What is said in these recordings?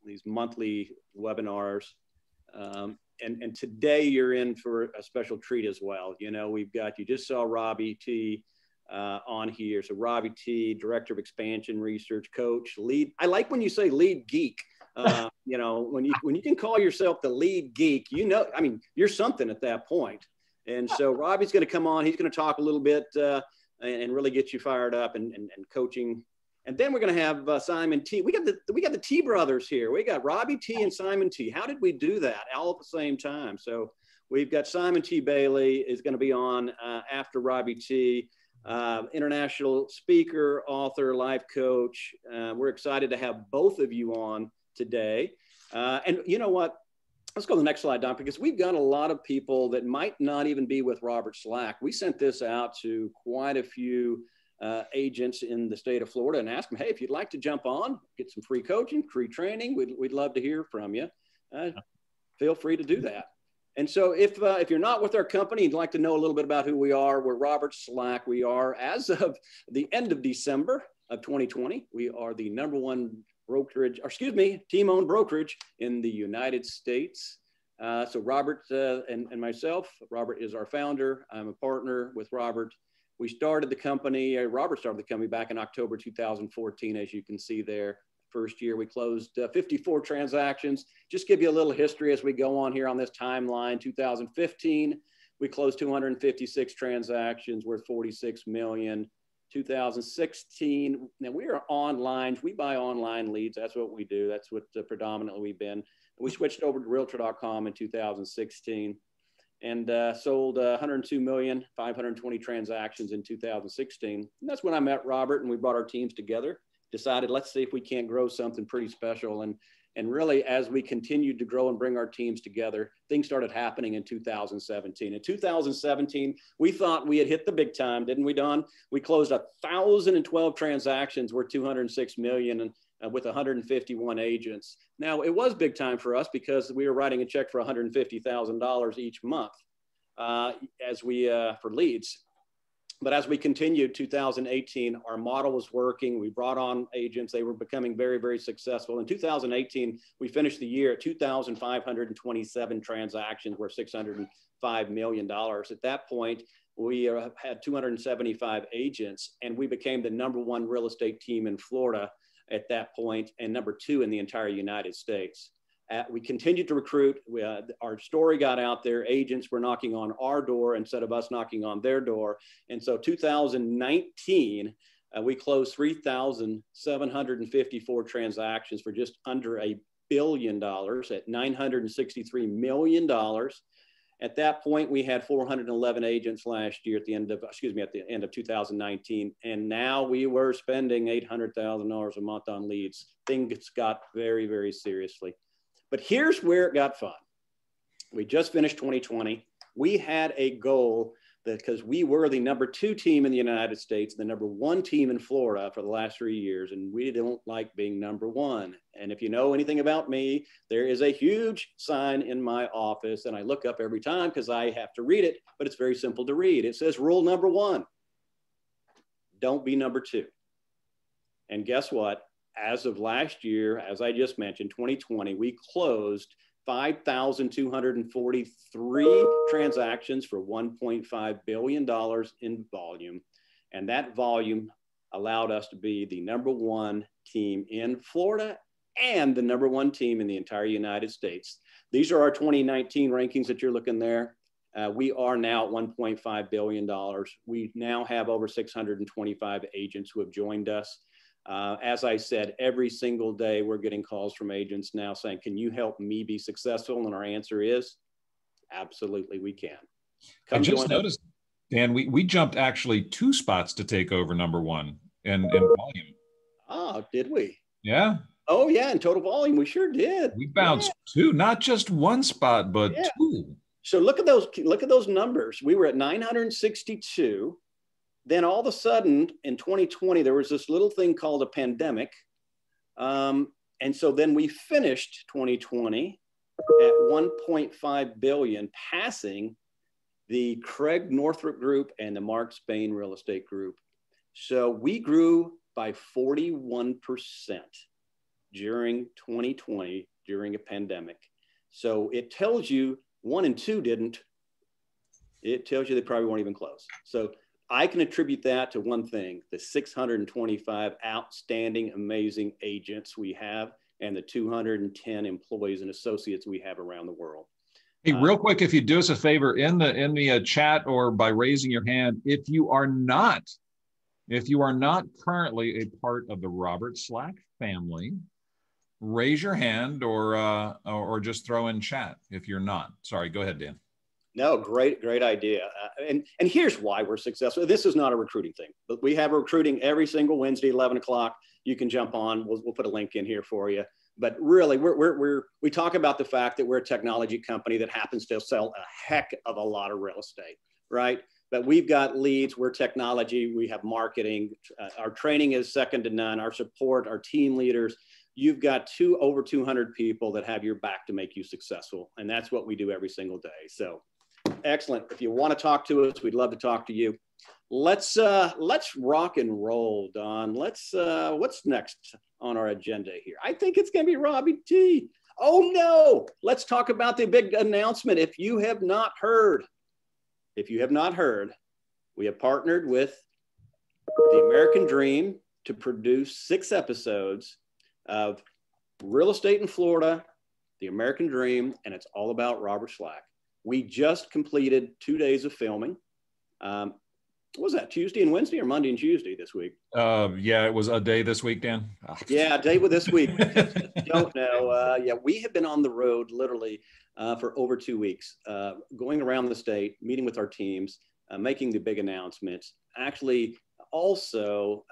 these monthly webinars. And today you're in for a special treat as well. You know, you just saw Robbie T on here. So Robbie T, Director of Expansion Research, Coach, lead. I like when you say lead geek. You know, when you can call yourself the lead geek, you know, I mean, you're something at that point. And so Robbie's going to come on. He's going to talk a little bit and really get you fired up and coaching. And then we're going to have Simon T. We got the T brothers here. We got Robbie T and Simon T. How did we do that all at the same time? So we've got Simon T. Bailey is going to be on after Robbie T. International speaker, author, life coach. We're excited to have both of you on today. And you know what? Let's go to the next slide, Don, because we've got a lot of people that might not even be with Robert Slack. We sent this out to quite a few agents in the state of Florida and asked them, hey, if you'd like to jump on, get some free coaching, free training, we'd love to hear from you. Feel free to do that. And so if you're not with our company, you'd like to know a little bit about who we are, we're Robert Slack. We are, as of the end of December of 2020, we are the #1 brokerage, or excuse me, team-owned brokerage in the United States. So Robert and myself, Robert is our founder. I'm a partner with Robert. We started the company, Robert started the company back in October 2014, as you can see there. First year, we closed 54 transactions. Just give you a little history as we go on here on this timeline. 2015, we closed 256 transactions worth $46 million. 2016, now we are online. We buy online leads. That's what we do. That's what predominantly we've been. We switched over to Realtor.com in 2016 and sold 102 million, 520 transactions in 2016. And that's when I met Robert and we brought our teams together, decided, let's see if we can't grow something pretty special. And really, as we continued to grow and bring our teams together, things started happening in 2017. In 2017, we thought we had hit the big time, didn't we, Don? We closed 1,012 transactions worth $206 million and with 151 agents. Now, it was big time for us because we were writing a check for $150,000 each month for leads. But as we continued 2018, our model was working. We brought on agents. They were becoming very, very successful. In 2018, we finished the year at 2,527 transactions worth $605 million. At that point, we had 275 agents, and we became the #1 real estate team in Florida at that point and #2 in the entire United States. We continued to recruit. Our story got out there. Agents were knocking on our door instead of us knocking on their door. And so 2019, we closed 3,754 transactions for just under $1 billion at $963 million. At that point, we had 411 agents last year at the end of 2019. And now we were spending $800,000 a month on leads. Things got very, very seriously. But here's where it got fun. We just finished 2020. We had a goal because we were the #2 team in the United States, the #1 team in Florida for the last 3 years, and we don't like being #1. And if you know anything about me, there is a huge sign in my office, and I look up every time because I have to read it, but it's very simple to read. It says rule #1, don't be #2. And guess what? As of last year, as I just mentioned, 2020, we closed 5,243 transactions for $1.5 billion in volume. And that volume allowed us to be the #1 team in Florida and the #1 team in the entire United States. These are our 2019 rankings that you're looking there. We are now at $1.5 billion. We now have over 625 agents who have joined us. As I said, every single day we're getting calls from agents now saying, can you help me be successful? And our answer is, absolutely we can. I just noticed, Dan, we jumped actually 2 spots to take over #1 in volume. Oh, did we? Yeah. Oh yeah, in total volume, we sure did. We bounced 2, not just 1 spot, but 2. So look at those numbers. We were at 962. Then all of a sudden in 2020, there was this little thing called a pandemic. And so then we finished 2020 at 1.5 billion, passing the Craig Northrop Group and the Mark Spain Real Estate Group. So we grew by 41%. during 2020 during a pandemic. So it tells you 1 and 2 didn't. It tells you they probably weren't even close. So I can attribute that to one thing, the 625 outstanding, amazing agents we have and the 210 employees and associates we have around the world. Hey, real quick, if you do us a favor in the chat or by raising your hand, if you are not currently a part of the Robert Slack family, raise your hand or just throw in chat if you're not. Sorry, go ahead, Dan. No, great idea. And here's why we're successful. This is not a recruiting thing, but we have recruiting every single Wednesday, 11 o'clock. You can jump on. We'll put a link in here for you. But really, we talk about the fact that we're a technology company that happens to sell a heck of a lot of real estate, right? But we've got leads, we're technology, we have marketing, our training is second to none, our support, our team leaders. You've got over 200 people that have your back to make you successful. And that's what we do every single day. So excellent. If you want to talk to us, we'd love to talk to you. Let's rock and roll, Don. What's next on our agenda here? I think it's going to be Robbie T. Oh no, let's talk about the big announcement. If you have not heard, we have partnered with the American Dream to produce 6 episodes of Real Estate in Florida, the American Dream, and it's all about Robert Slack. We just completed 2 days of filming. What was that, Tuesday and Wednesday or Monday and Tuesday this week? Yeah, it was a day this week, Dan. Yeah, a day with this week. Don't know. Yeah, we have been on the road literally for over 2 weeks, going around the state, meeting with our teams, making the big announcements, actually also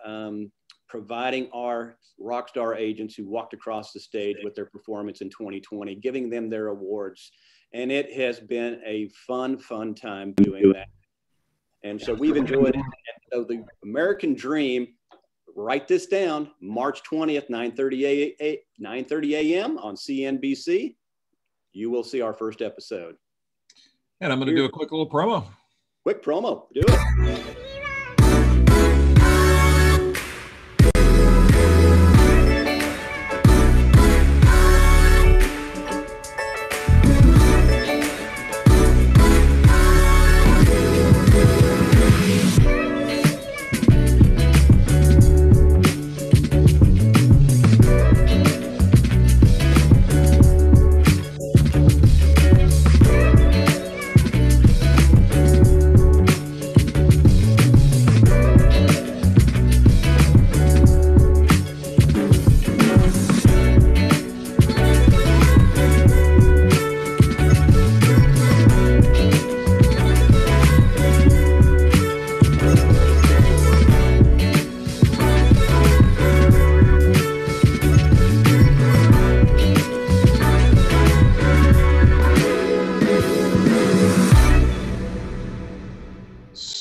providing our rockstar agents who walked across the stage with their performance in 2020, giving them their awards. And it has been a fun time doing that. And so we've enjoyed it. And so the American Dream, write this down, March 20th, 9:30 a.m. on CNBC. You will see our first episode. And I'm going to do a quick little promo. Quick promo, do it.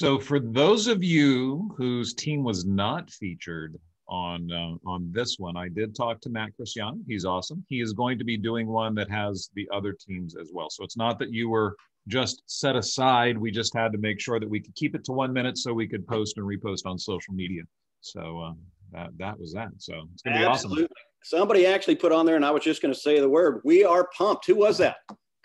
So for those of you whose team was not featured on this one, I did talk to Matt Cristiano. He's awesome. He is going to be doing one that has the other teams as well. So it's not that you were just set aside. We just had to make sure that we could keep it to 1 minute so we could post and repost on social media. So that was that. So it's going to be awesome. Absolutely. Somebody actually put on there, and I was just going to say the word, we are pumped. Who was that?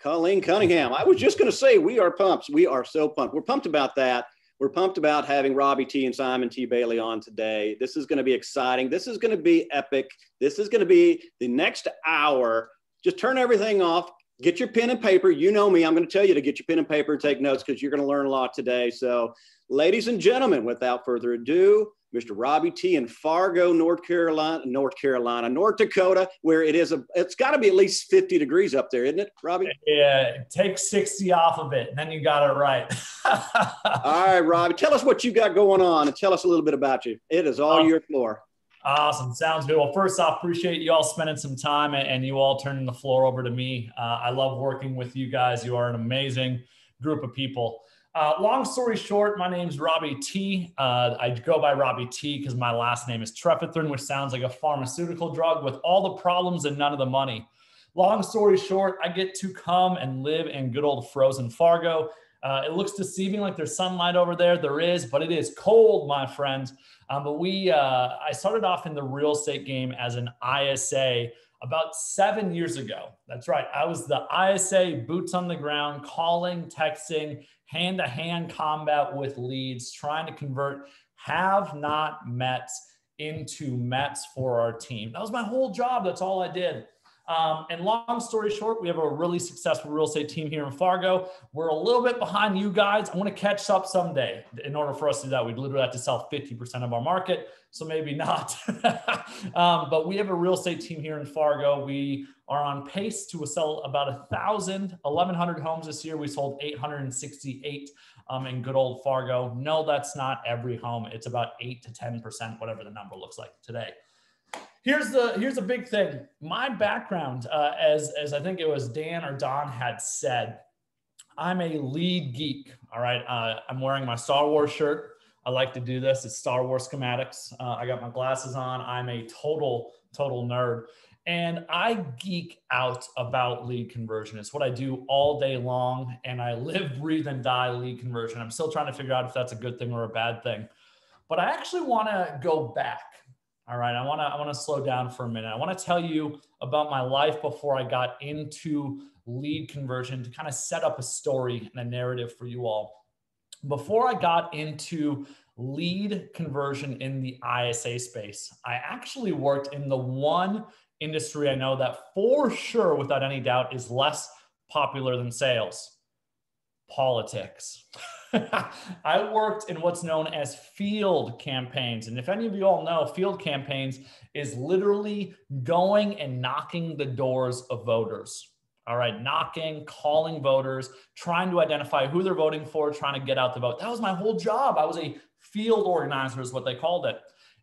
Colleen Cunningham. I was just going to say, we are pumped. We are so pumped. We're pumped about that. We're pumped about having Robbie T and Simon T. Bailey on today. This is going to be exciting. This is going to be epic. This is going to be the next hour. Just turn everything off. Get your pen and paper. You know me. I'm going to tell you to get your pen and paper and take notes because you're going to learn a lot today. So, ladies and gentlemen, without further ado, Mr. Robbie T. in Fargo, North Dakota, where it's got to be at least 50 degrees up there, isn't it, Robbie? Yeah, take 60 off of it, and then you got it right. All right, Robbie, tell us what you got going on and tell us a little bit about you. It is all your floor. Awesome. Sounds good. Well, first off, appreciate you all spending some time and you all turning the floor over to me. I love working with you guys. You are an amazing group of people. Long story short, my name's Robbie T. I go by Robbie T because my last name is Trefethren, which sounds like a pharmaceutical drug with all the problems and none of the money. Long story short, I get to come and live in good old frozen Fargo. It looks deceiving like there's sunlight over there. There is, but it is cold, my friends. But I started off in the real estate game as an ISA about 7 years ago. That's right. I was the ISA, boots on the ground, calling, texting, hand-to-hand combat with leads, trying to convert have not mets into mets for our team. That was my whole job. That's all I did. And long story short, we have a really successful real estate team here in Fargo. We're a little bit behind you guys. I want to catch up someday. In order for us to do that, we'd literally have to sell 50% of our market. So maybe not. But we have a real estate team here in Fargo. We are on pace to sell about 1,100 homes this year. We sold 868 in good old Fargo. No, that's not every home. It's about 8 to 10%, whatever the number looks like today. Here's a big thing. My background, as I think it was Dan or Don had said, I'm a lead geek. All right. I'm wearing my Star Wars shirt. I like to do this. It's Star Wars schematics. I got my glasses on. I'm a total nerd. And I geek out about lead conversion. It's what I do all day long. And I live, breathe, and die lead conversion. I'm still trying to figure out if that's a good thing or a bad thing. But I actually want to go back. All right, I want to slow down for a minute. I want to tell you about my life before I got into lead conversion to kind of set up a story and a narrative for you all. Before I got into lead conversion in the ISA space, I actually worked in the one industry I know that for sure, without any doubt, is less popular than sales: politics. I worked in what's known as field campaigns. And if any of you all know, field campaigns is literally going and knocking the doors of voters. All right, knocking, calling voters, trying to identify who they're voting for, trying to get out the vote. That was my whole job. I was a field organizer is what they called it.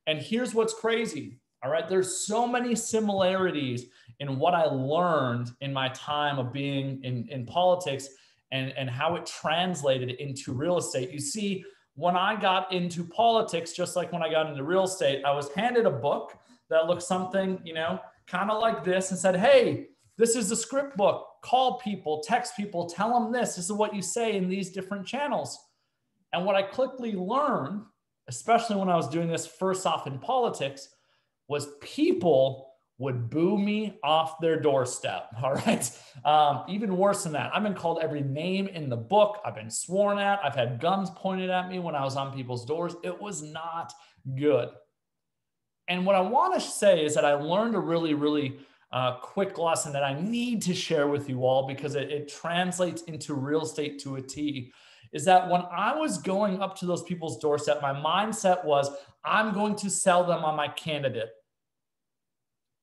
And here's what's crazy. All right, there's so many similarities in what I learned in my time of being in politics and how it translated into real estate. You see, when I got into politics, just like when I got into real estate, I was handed a book that looked something, kind of like this and said, hey, this is the script book. Call people, text people, tell them this. This is what you say in these different channels. And what I quickly learned, especially when I was doing this first off in politics, was people would boo me off their doorstep. All right. Even worse than that, I've been called every name in the book. I've been sworn at. I've had guns pointed at me when I was on people's doors. It was not good. And what I want to say is that I learned a really quick lesson that I need to share with you all because it translates into real estate to a T. Is that when I was going up to those people's doorstep, my mindset was, I'm going to sell them on my candidate.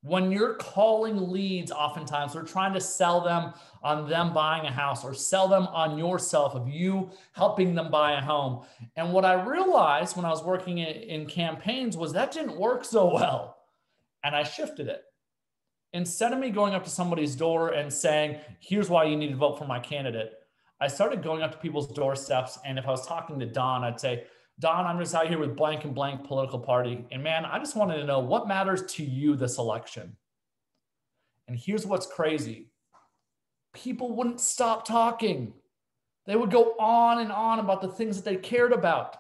When you're calling leads, oftentimes they're trying to sell them on them buying a house or sell them on yourself of you helping them buy a home. And what I realized when I was working in campaigns was that didn't work so well. And I shifted it. Instead of me going up to somebody's door and saying, here's why you need to vote for my candidate, I started going up to people's doorsteps. And if I was talking to Don, I'd say, Don, I'm just out here with blank and blank political party. And man, I just wanted to know what matters to you this election. And here's what's crazy. People wouldn't stop talking. They would go on and on about the things that they cared about,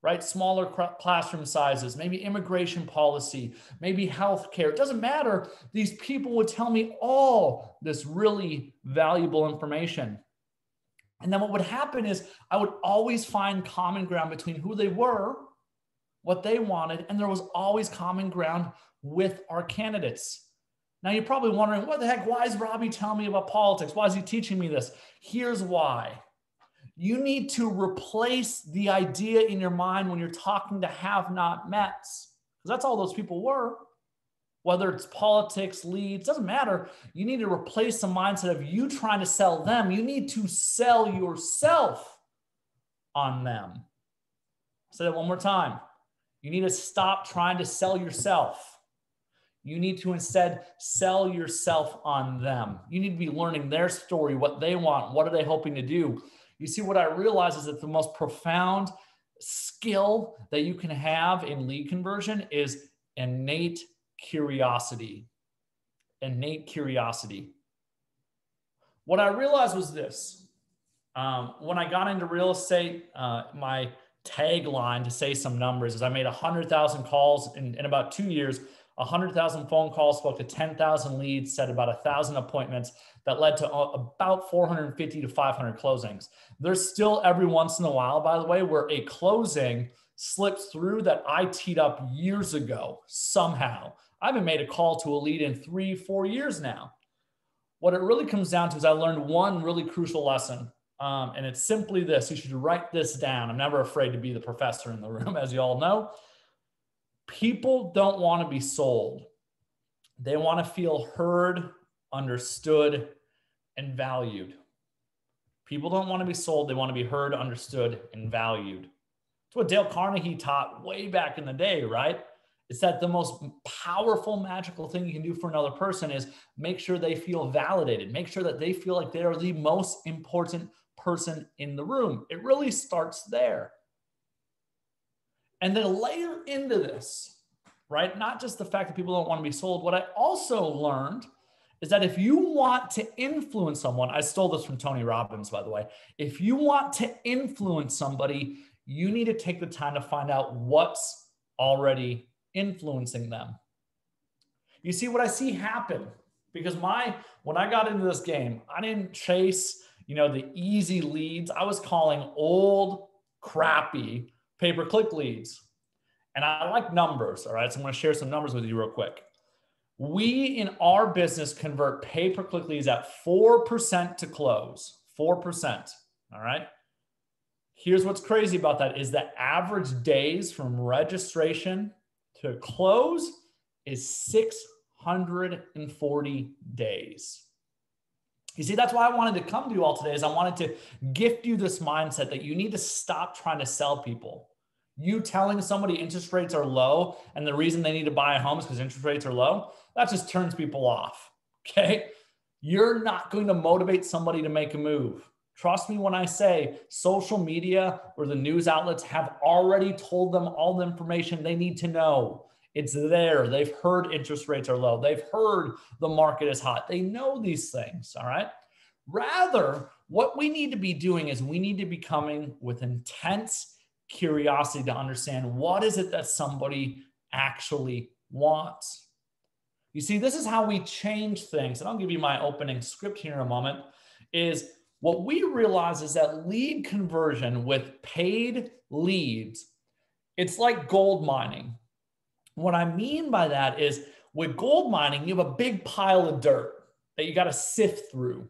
right? Smaller classroom sizes, maybe immigration policy, maybe healthcare. It doesn't matter. These people would tell me all this really valuable information. And then what would happen is I would always find common ground between who they were, what they wanted, and there was always common ground with our candidates. Now you're probably wondering, what the heck, why is Robbie telling me about politics? Why is he teaching me this? Here's why. You need to replace the idea in your mind when you're talking to have-not mets, because that's all those people were. Whether it's politics, leads, doesn't matter. You need to replace the mindset of you trying to sell them. You need to sell yourself on them. I'll say that one more time. You need to stop trying to sell yourself. You need to instead sell yourself on them. You need to be learning their story, what they want, what are they hoping to do. You see, what I realize is that the most profound skill that you can have in lead conversion is innate curiosity. Innate curiosity. What I realized was this. When I got into real estate, my tagline to say some numbers is I made 100,000 calls in about 2 years, 100,000 phone calls, spoke to 10,000 leads, set about 1,000 appointments that led to about 450 to 500 closings. There's still every once in a while, by the way, where a closing slips through that I teed up years ago somehow. I haven't made a call to a lead in 3-4 years now. What it really comes down to is I learned one really crucial lesson. And it's simply this. You should write this down. I'm never afraid to be the professor in the room, as you all know. People don't want to be sold. They want to feel heard, understood, and valued. People don't want to be sold. They want to be heard, understood, and valued. It's what Dale Carnegie taught way back in the day, right? It's that the most powerful, magical thing you can do for another person is make sure they feel validated. Make sure that they feel like they are the most important person in the room. It really starts there. And then layer into this, right? Not just the fact that people don't want to be sold. What I also learned is that if you want to influence someone, I stole this from Tony Robbins, by the way. If you want to influence somebody, you need to take the time to find out what's already influencing them. You see what I see happen, because when I got into this game, I didn't chase, the easy leads. I was calling old, crappy pay-per-click leads. And I like numbers, all right? So I'm going to share some numbers with you real quick. We in our business convert pay-per-click leads at 4% to close, 4%, all right? Here's what's crazy about that is the average days from registration to close is 640 days. You see, that's why I wanted to come to you all today is I wanted to gift you this mindset that you need to stop trying to sell people. You telling somebody interest rates are low and the reason they need to buy a home is because interest rates are low, that just turns people off, okay? You're not going to motivate somebody to make a move. Trust me when I say social media or the news outlets have already told them all the information they need to know. It's there. They've heard interest rates are low. They've heard the market is hot. They know these things, all right? Rather, what we need to be doing is we need to be coming with intense curiosity to understand what is it that somebody actually wants. You see, this is how we change things. And I'll give you my opening script here in a moment, is what we realize is that lead conversion with paid leads, it's like gold mining. What I mean by that is with gold mining, you have a big pile of dirt that you got to sift through.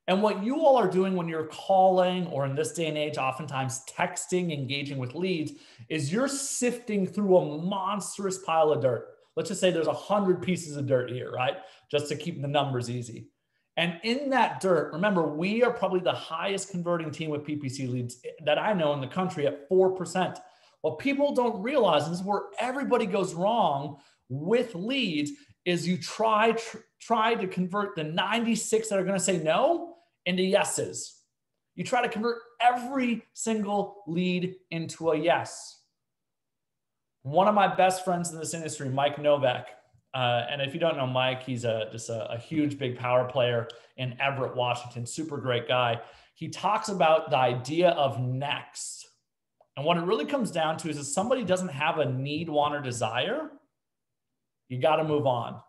And what you all are doing when you're calling, or in this day and age, oftentimes texting, engaging with leads, is you're sifting through a monstrous pile of dirt. Let's just say there's 100 pieces of dirt here, right? Just to keep the numbers easy. And in that dirt, remember, we are probably the highest converting team with PPC leads that I know in the country at 4%. What people don't realize, and this is where everybody goes wrong with leads, is you try to convert the 96 that are going to say no into yeses. You try to convert every single lead into a yes. One of my best friends in this industry, Mike Novak, and if you don't know Mike, he's just a huge, big power player in Everett, Washington, super great guy. He talks about the idea of next. And what it really comes down to is if somebody doesn't have a need, want, or desire, you got to move on.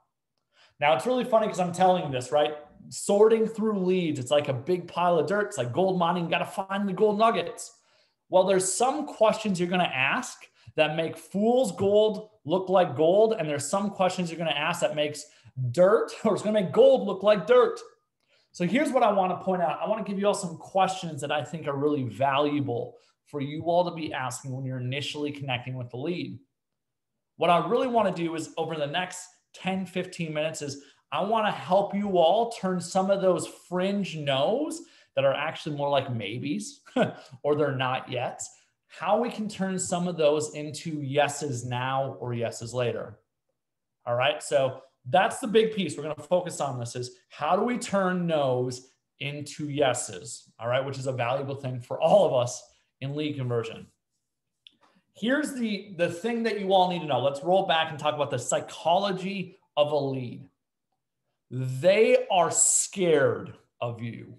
Now, it's really funny because I'm telling you this, right? Sorting through leads, it's like a big pile of dirt. It's like gold mining. You got to find the gold nuggets. Well, there's some questions you're going to ask that make fool's gold look like gold. And there's some questions you're going to ask that makes dirt, or it's going to make gold look like dirt. So here's what I want to point out. I want to give you all some questions that I think are really valuable for you all to be asking when you're initially connecting with the lead. What I really want to do is over the next 10, 15 minutes is I want to help you all turn some of those fringe no's that are actually more like maybes or they're not yet, how we can turn some of those into yeses now or yeses later. All right. So that's the big piece we're going to focus on. This is how do we turn no's into yeses? All right. Which is a valuable thing for all of us in lead conversion. Here's the thing that you all need to know. Let's roll back and talk about the psychology of a lead. They are scared of you.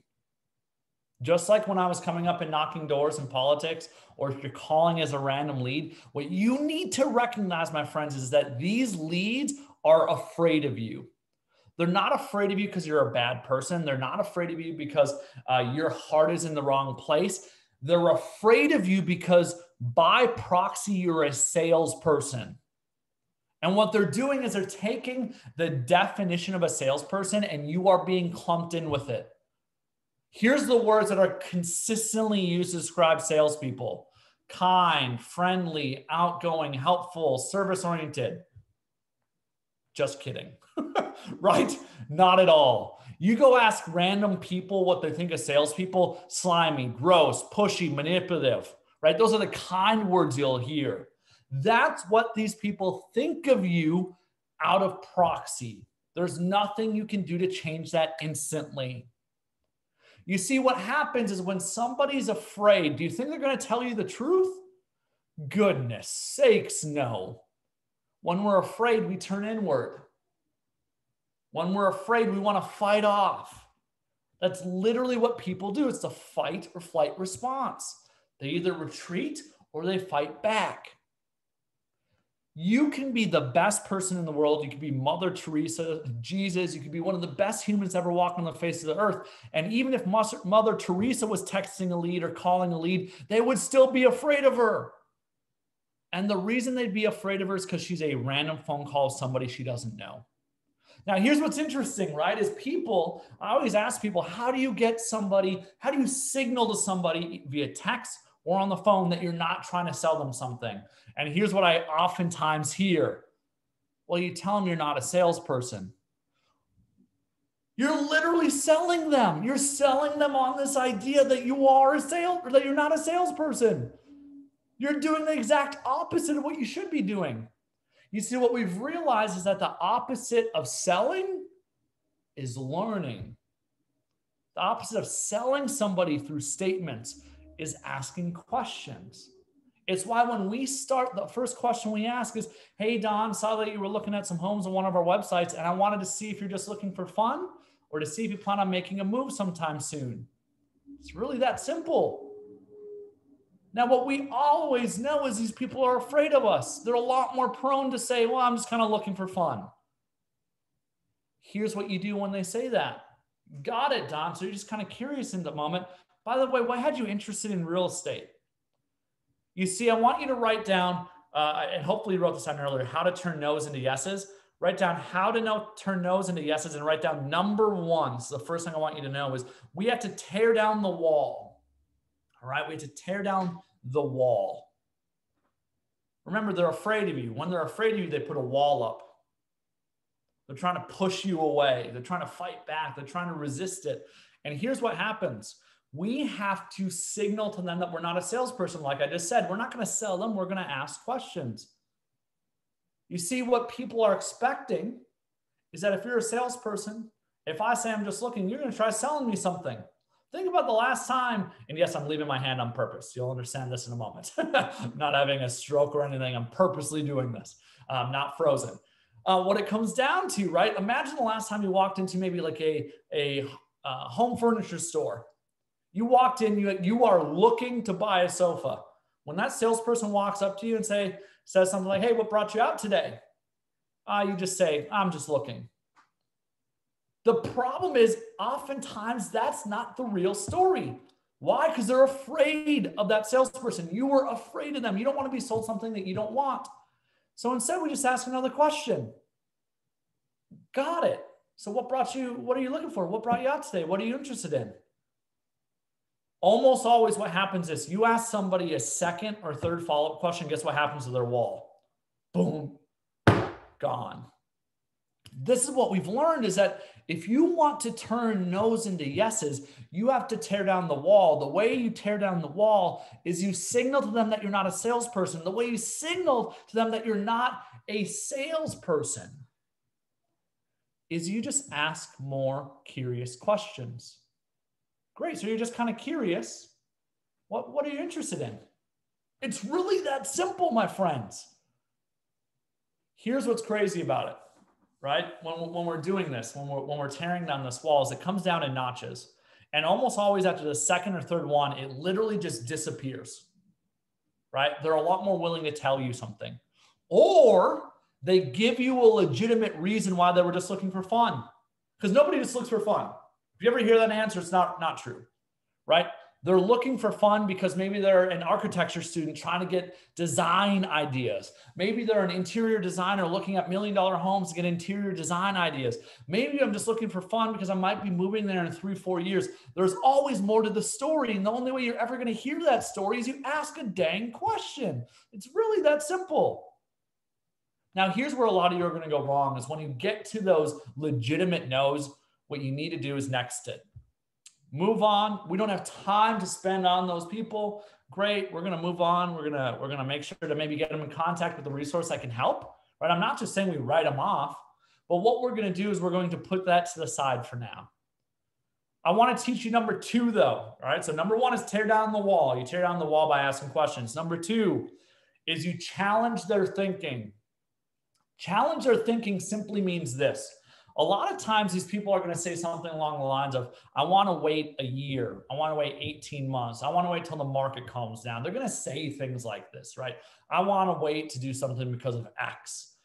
Just like when I was coming up and knocking doors in politics, or if you're calling as a random lead, what you need to recognize, my friends, is that these leads are afraid of you. They're not afraid of you because you're a bad person. They're not afraid of you because your heart is in the wrong place. They're afraid of you because by proxy, you're a salesperson. And what they're doing is they're taking the definition of a salesperson and you are being clumped in with it. Here's the words that are consistently used to describe salespeople: kind, friendly, outgoing, helpful, service-oriented. Just kidding, right? Not at all. You go ask random people what they think of salespeople: slimy, gross, pushy, manipulative, right? Those are the kind words you'll hear. That's what these people think of you out of proxy. There's nothing you can do to change that instantly. You see, what happens is when somebody's afraid, do you think they're going to tell you the truth? Goodness sakes, no. When we're afraid, we turn inward. When we're afraid, we want to fight off. That's literally what people do. It's the fight or flight response. They either retreat or they fight back. You can be the best person in the world. You can be Mother Teresa, Jesus. You could be one of the best humans ever walk on the face of the earth. And even if Mother Teresa was texting a lead or calling a lead, they would still be afraid of her. And the reason they'd be afraid of her is because she's a random phone call of somebody she doesn't know. Now, here's what's interesting, right? Is people, I always ask people, how do you signal to somebody via text or on the phone that you're not trying to sell them something? And here's what I oftentimes hear. Well, you tell them you're not a salesperson. You're literally selling them. You're selling them on this idea that you are a or that you're not a salesperson. You're doing the exact opposite of what you should be doing. You see, what we've realized is that the opposite of selling is learning. The opposite of selling somebody through statements is asking questions. It's why when we start, the first question we ask is, hey, Don, saw that you were looking at some homes on one of our websites, and I wanted to see if you're just looking for fun or to see if you plan on making a move sometime soon. It's really that simple. Now, what we always know is these people are afraid of us. They're a lot more prone to say, well, I'm just kind of looking for fun. Here's what you do when they say that. Got it, Don. So you're just kind of curious in the moment. By the way, what had you interested in real estate? You see, I want you to write down, and hopefully you wrote this down earlier, how to turn no's into yeses. Write down how to turn no's into yeses, and write down number one. So the first thing I want you to know is we have to tear down the wall. All right, we have to tear down the wall. Remember, they're afraid of you. When they're afraid of you, they put a wall up. They're trying to push you away. They're trying to fight back. They're trying to resist it. And here's what happens. We have to signal to them that we're not a salesperson. Like I just said, we're not going to sell them. We're going to ask questions. You see, what people are expecting is that if you're a salesperson, if I say I'm just looking, you're going to try selling me something. Think about the last time, and yes, I'm leaving my hand on purpose. You'll understand this in a moment. I'm not having a stroke or anything. I'm purposely doing this. I'm not frozen. What it comes down to, right? Imagine the last time you walked into maybe like a home furniture store. You walked in, you are looking to buy a sofa. When that salesperson walks up to you and says something like, hey, what brought you out today? You just say, I'm just looking. The problem is oftentimes that's not the real story. Why? Because they're afraid of that salesperson. You were afraid of them. You don't want to be sold something that you don't want. So instead, we just ask another question. Got it. So what are you looking for? What brought you out today? What are you interested in? Almost always what happens is you ask somebody a second or third follow-up question. Guess what happens to their wall? Boom, gone. This is what we've learned is that if you want to turn no's into yeses, you have to tear down the wall. The way you tear down the wall is you signal to them that you're not a salesperson. The way you signal to them that you're not a salesperson is you just ask more curious questions. Great. So you're just kind of curious. What are you interested in? It's really that simple, my friends. Here's what's crazy about it. Right? When we're doing this, when we're tearing down this walls, it comes down in notches. And almost always after the second or third one, it literally just disappears, right? They're a lot more willing to tell you something. Or they give you a legitimate reason why they were just looking for fun. Because nobody just looks for fun. If you ever hear that answer, it's not true, right? They're looking for fun because maybe they're an architecture student trying to get design ideas. Maybe they're an interior designer looking at $1 million homes to get interior design ideas. Maybe I'm just looking for fun because I might be moving there in 3-4 years. There's always more to the story. And the only way you're ever going to hear that story is you ask a dang question. It's really that simple. Now, here's where a lot of you are going to go wrong is when you get to those legitimate no's, what you need to do is next it. Move on. We don't have time to spend on those people. Great. We're going to move on. We're going to make sure to maybe get them in contact with the resource that can help, right? I'm not just saying we write them off, but what we're going to do is we're going to put that to the side for now. I want to teach you number 2 though. All right. So number 1 is tear down the wall. You tear down the wall by asking questions. Number 2 is you challenge their thinking. Challenge their thinking simply means this. A lot of times these people are going to say something along the lines of, I want to wait a year. I want to wait 18 months. I want to wait till the market calms down. They're going to say things like this, right? I want to wait to do something because of X.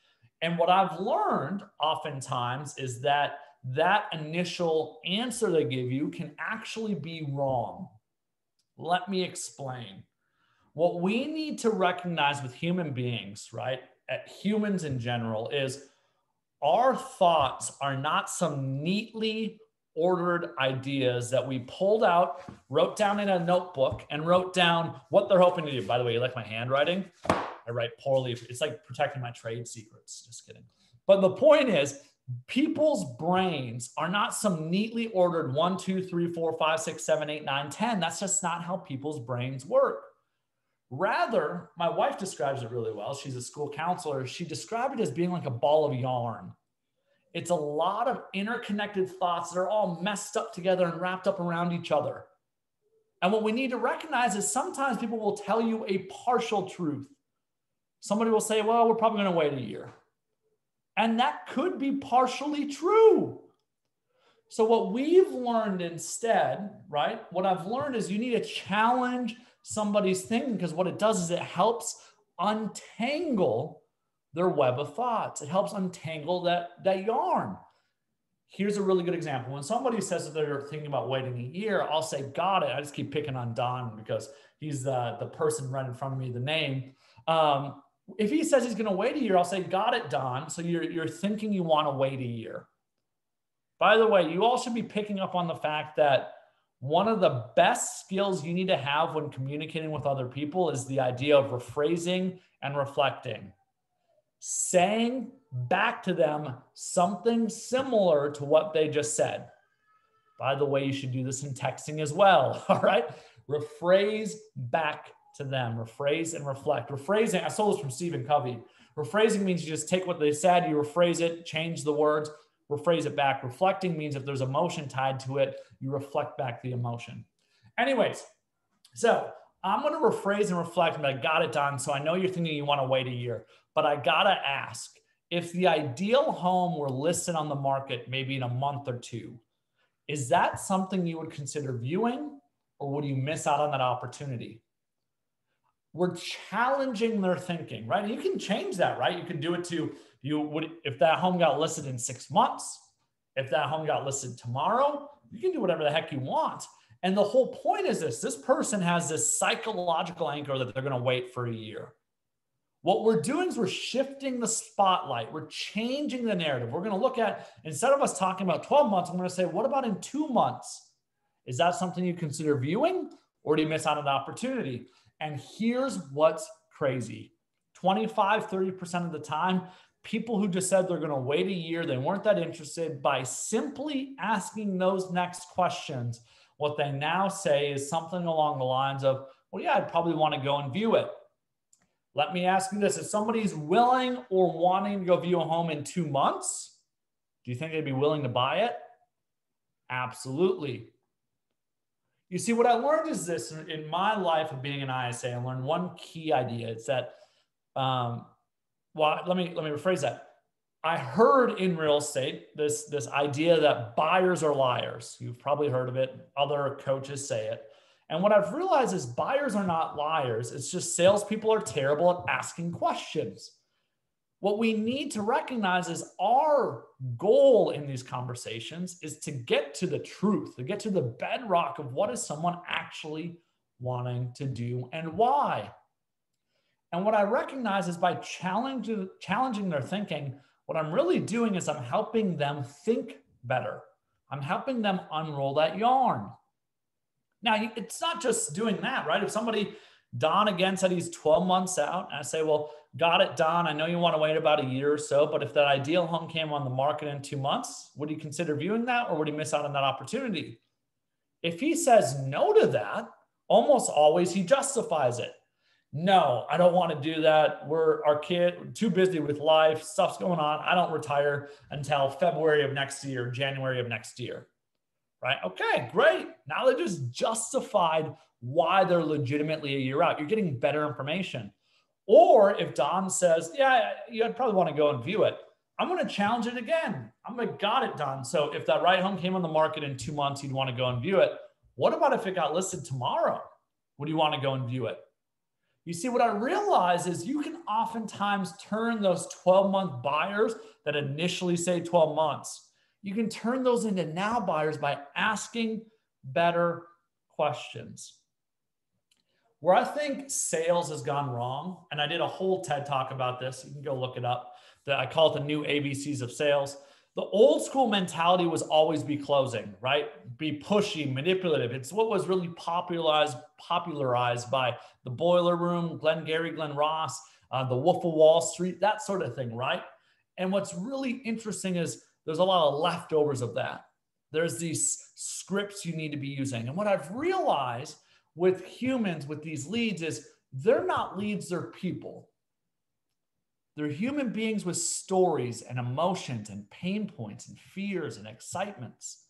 And what I've learned oftentimes is that that initial answer they give you can actually be wrong. Let me explain. What we need to recognize with human beings, right? At humans in general is our thoughts are not some neatly ordered ideas that we pulled out, wrote down in a notebook, and wrote down what they're hoping to do. By the way, you like my handwriting? I write poorly. It's like protecting my trade secrets. Just kidding. But the point is, people's brains are not some neatly ordered 1, 2, 3, 4, 5, 6, 7, 8, 9, 10. That's just not how people's brains work. Rather, my wife describes it really well. She's a school counselor. She described it as being like a ball of yarn. It's a lot of interconnected thoughts that are all messed up together and wrapped up around each other. And what we need to recognize is sometimes people will tell you a partial truth. Somebody will say, well, we're probably going to wait a year. And that could be partially true. So what we've learned instead, right? What I've learned is you need to challenge somebody's thinking, because what it does is it helps untangle their web of thoughts. It helps untangle that yarn. Here's a really good example. When somebody says that they're thinking about waiting a year, I'll say, got it. I just keep picking on Don because he's the person right in front of me, the name. If he says he's going to wait a year, I'll say, got it, Don. So you're thinking you want to wait a year. By the way, you all should be picking up on the fact that one of the best skills you need to have when communicating with other people is the idea of rephrasing and reflecting. Saying back to them something similar to what they just said. By the way, you should do this in texting as well, all right? Rephrase back to them. Rephrase and reflect. Rephrasing, I stole this from Stephen Covey. Rephrasing means you just take what they said, you rephrase it, change the words, rephrase it back. Reflecting means if there's emotion tied to it, you reflect back the emotion. Anyways, so I'm going to rephrase and reflect and be like, got it, Don. So I know you're thinking you want to wait a year, but I got to ask, if the ideal home were listed on the market maybe in a month or 2, is that something you would consider viewing, or would you miss out on that opportunity? We're challenging their thinking, right? And you can change that, right? You can do it to, if that home got listed in 6 months, if that home got listed tomorrow, you can do whatever the heck you want. And the whole point is this person has this psychological anchor that they're going to wait for a year. What we're doing is we're shifting the spotlight. We're changing the narrative. We're going to look at, instead of us talking about 12 months, I'm going to say, what about in 2 months? Is that something you consider viewing, or do you miss out on the opportunity? And here's what's crazy. 25, 30% of the time, people who just said they're going to wait a year, they weren't that interested, by simply asking those next questions, what they now say is something along the lines of, well, yeah, I'd probably want to go and view it. Let me ask you this. If somebody's willing or wanting to go view a home in 2 months, do you think they'd be willing to buy it? Absolutely. You see, what I learned is this in my life of being an ISA. I learned one key idea. It's that, let me rephrase that. I heard in real estate this idea that buyers are liars. You've probably heard of it. Other coaches say it. And what I've realized is buyers are not liars. It's just salespeople are terrible at asking questions. What we need to recognize is our goal in these conversations is to get to the truth, to get to the bedrock of what is someone actually wanting to do and why. And what I recognize is by challenging their thinking, what I'm really doing is I'm helping them think better. I'm helping them unroll that yarn. Now, it's not just doing that, right? If somebody, Don again said he's 12 months out, and I say, well, got it, Don. I know you want to wait about a year or so, but if that ideal home came on the market in 2 months, would he consider viewing that, or would he miss out on that opportunity? If he says no to that, almost always he justifies it. No, I don't want to do that. Our kid, too busy with life, stuff's going on. I don't retire until February of next year, January of next year. Right? Okay, great. Now they just justified why they're legitimately a year out. You're getting better information. Or if Don says, yeah, you'd probably want to go and view it, I'm going to challenge it again. I'm like, got it, Don. So if that right home came on the market in 2 months, you'd want to go and view it. What about if it got listed tomorrow? Would you want to go and view it? You see, what I realize is you can oftentimes turn those 12-month buyers that initially say 12 months, you can turn those into now buyers by asking better questions. Where I think sales has gone wrong, and I did a whole TED talk about this, you can go look it up, I call it the new ABCs of sales. The old school mentality was always be closing, right? Be pushy, manipulative. It's what was really popularized by the Boiler Room, Glengarry Glen Ross, the Wolf of Wall Street, that sort of thing, right? And what's really interesting is there's a lot of leftovers of that. There's these scripts you need to be using. And what I've realized with humans, with these leads, is they're not leads, they're people. They're human beings with stories and emotions and pain points and fears and excitements.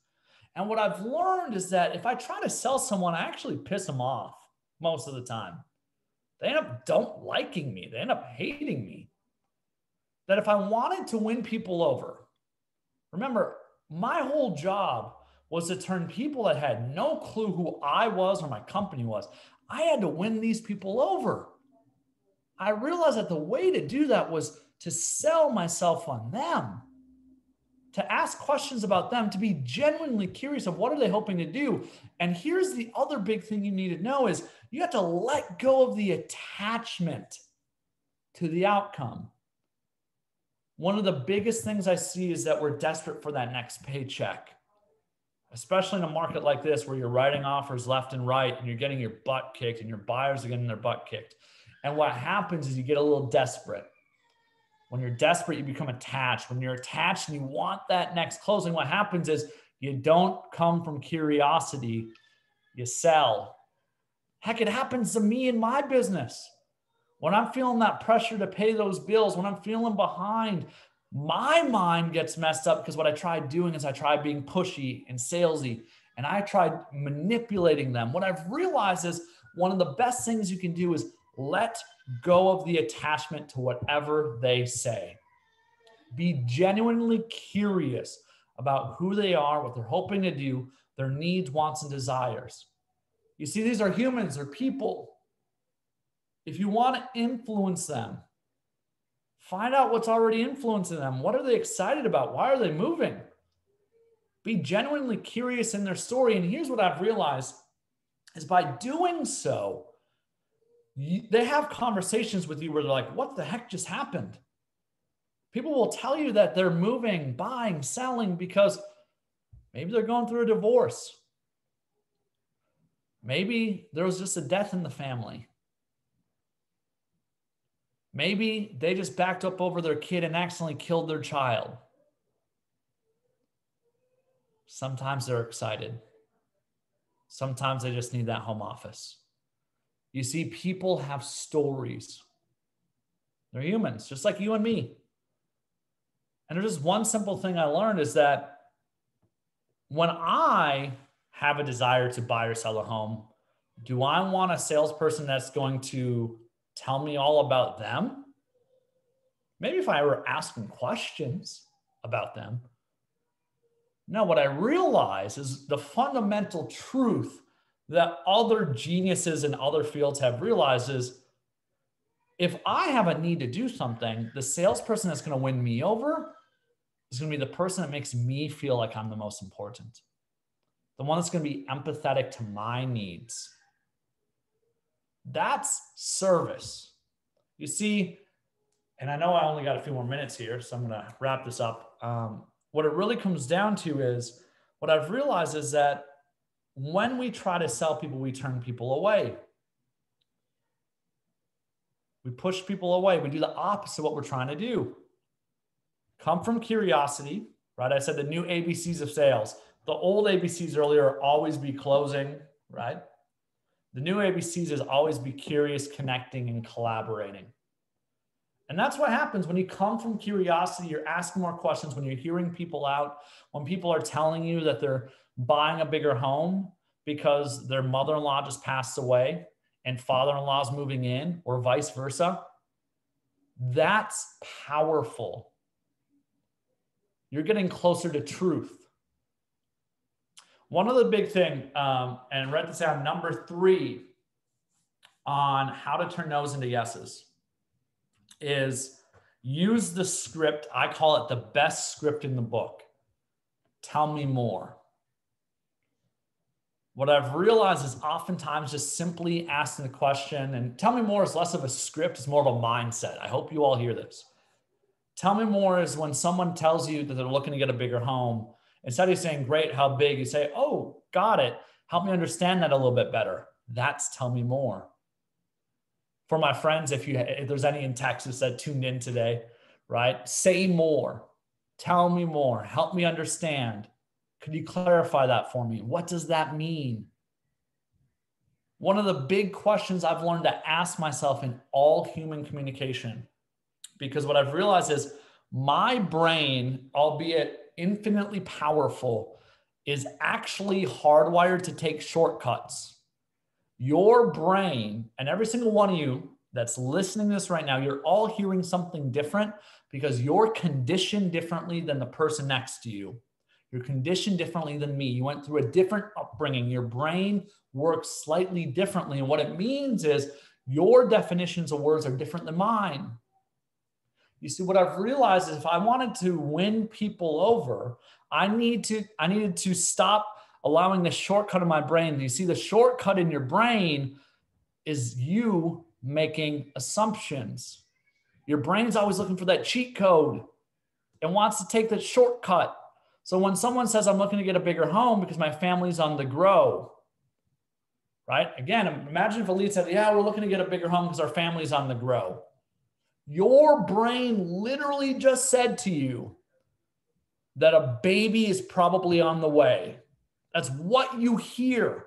And what I've learned is that if I try to sell someone, I actually piss them off most of the time. They end up don't liking me. They end up hating me. That if I wanted to win people over, remember, my whole job was to turn people that had no clue who I was or my company was. I had to win these people over. I realized that the way to do that was to sell myself on them, to ask questions about them, to be genuinely curious of what are they hoping to do. And here's the other big thing you need to know is you have to let go of the attachment to the outcome. One of the biggest things I see is that we're desperate for that next paycheck, especially in a market like this where you're writing offers left and right and you're getting your butt kicked and your buyers are getting their butt kicked. And what happens is you get a little desperate. When you're desperate, you become attached. When you're attached and you want that next closing, what happens is you don't come from curiosity, you sell. Heck, it happens to me in my business. When I'm feeling that pressure to pay those bills, when I'm feeling behind, my mind gets messed up because what I tried doing is I tried being pushy and salesy, and I tried manipulating them. What I've realized is one of the best things you can do is let go of the attachment to whatever they say. Be genuinely curious about who they are, what they're hoping to do, their needs, wants, and desires. You see, these are humans, they're people. If you want to influence them, find out what's already influencing them. What are they excited about? Why are they moving? Be genuinely curious in their story. And here's what I've realized is by doing so, they have conversations with you where they're like, what the heck just happened? People will tell you that they're moving, buying, selling because maybe they're going through a divorce. Maybe there was just a death in the family. Maybe they just backed up over their kid and accidentally killed their child. Sometimes they're excited. Sometimes they just need that home office. You see, people have stories. They're humans, just like you and me. And there's just one simple thing I learned is that when I have a desire to buy or sell a home, do I want a salesperson that's going to tell me all about them? Maybe if I were asking questions about them. No, what I realize is the fundamental truth that other geniuses in other fields have realized is if I have a need to do something, the salesperson that's going to win me over is going to be the person that makes me feel like I'm the most important. The one that's going to be empathetic to my needs. That's service. You see, and I know I only got a few more minutes here, so I'm going to wrap this up. What it really comes down to is, what I've realized is that when we try to sell people, we turn people away. We push people away. We do the opposite of what we're trying to do. Come from curiosity, right? I said the new ABCs of sales. The old ABCs earlier are always be closing, right? The new ABCs is always be curious, connecting, and collaborating. And that's what happens when you come from curiosity. You're asking more questions, when you're hearing people out, when people are telling you that they're buying a bigger home because their mother-in-law just passed away and father-in-law is moving in, or vice versa. That's powerful. You're getting closer to truth. One other big thing, and write this down, number 3 on how to turn no's into yeses, is use the script. I call it the best script in the book. Tell me more. What I've realized is oftentimes just simply asking the question, and tell me more is less of a script, it's more of a mindset. I hope you all hear this. Tell me more is when someone tells you that they're looking to get a bigger home, instead of saying, great, how big? You say, oh, got it. Help me understand that a little bit better. That's tell me more. For my friends, if there's any in Texas that tuned in today, right? Say more. Tell me more. Help me understand. Could you clarify that for me? What does that mean? One of the big questions I've learned to ask myself in all human communication, because what I've realized is my brain, albeit infinitely powerful, is actually hardwired to take shortcuts. Your brain, and every single one of you that's listening to this right now, you're all hearing something different because you're conditioned differently than the person next to you. You're conditioned differently than me. You went through a different upbringing. Your brain works slightly differently. And what it means is your definitions of words are different than mine. You see, what I've realized is if I wanted to win people over, I needed to stop allowing the shortcut in my brain. You see, the shortcut in your brain is you making assumptions. Your brain's always looking for that cheat code and wants to take the shortcut. So when someone says, I'm looking to get a bigger home because my family's on the grow, right? Again, imagine if a lead said, yeah, we're looking to get a bigger home because our family's on the grow. Your brain literally just said to you that a baby is probably on the way. That's what you hear,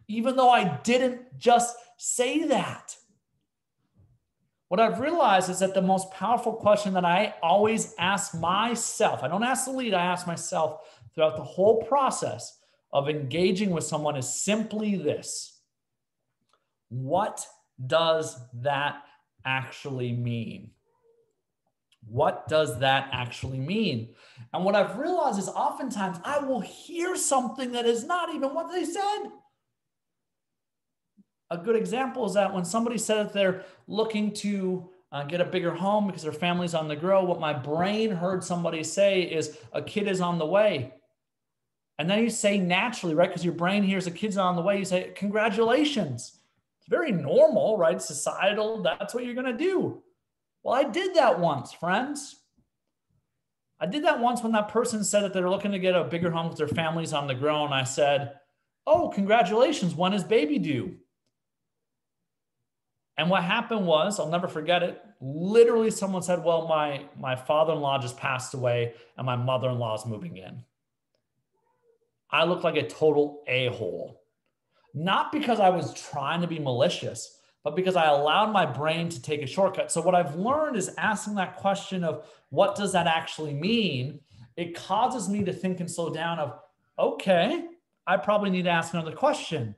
even though I didn't just say that. What I've realized is that the most powerful question that I always ask myself, I don't ask the lead, I ask myself throughout the whole process of engaging with someone is simply this. What does that actually mean? What does that actually mean? And what I've realized is oftentimes I will hear something that is not even what they said. A good example is that when somebody said that they're looking to get a bigger home because their family's on the grow, what my brain heard somebody say is a kid is on the way. And then you say naturally, right? Because your brain hears a kid's on the way. You say, congratulations. It's very normal, right? Societal, that's what you're going to do. Well, I did that once, friends. I did that once when that person said that they're looking to get a bigger home because their family's on the grow. And I said, oh, congratulations. When is baby due? And what happened was, I'll never forget it. Literally someone said, well, my father-in-law just passed away and my mother-in-law is moving in. I looked like a total a-hole. Not because I was trying to be malicious, but because I allowed my brain to take a shortcut. So what I've learned is asking that question of what does that actually mean? It causes me to think and slow down of, okay, I probably need to ask another question.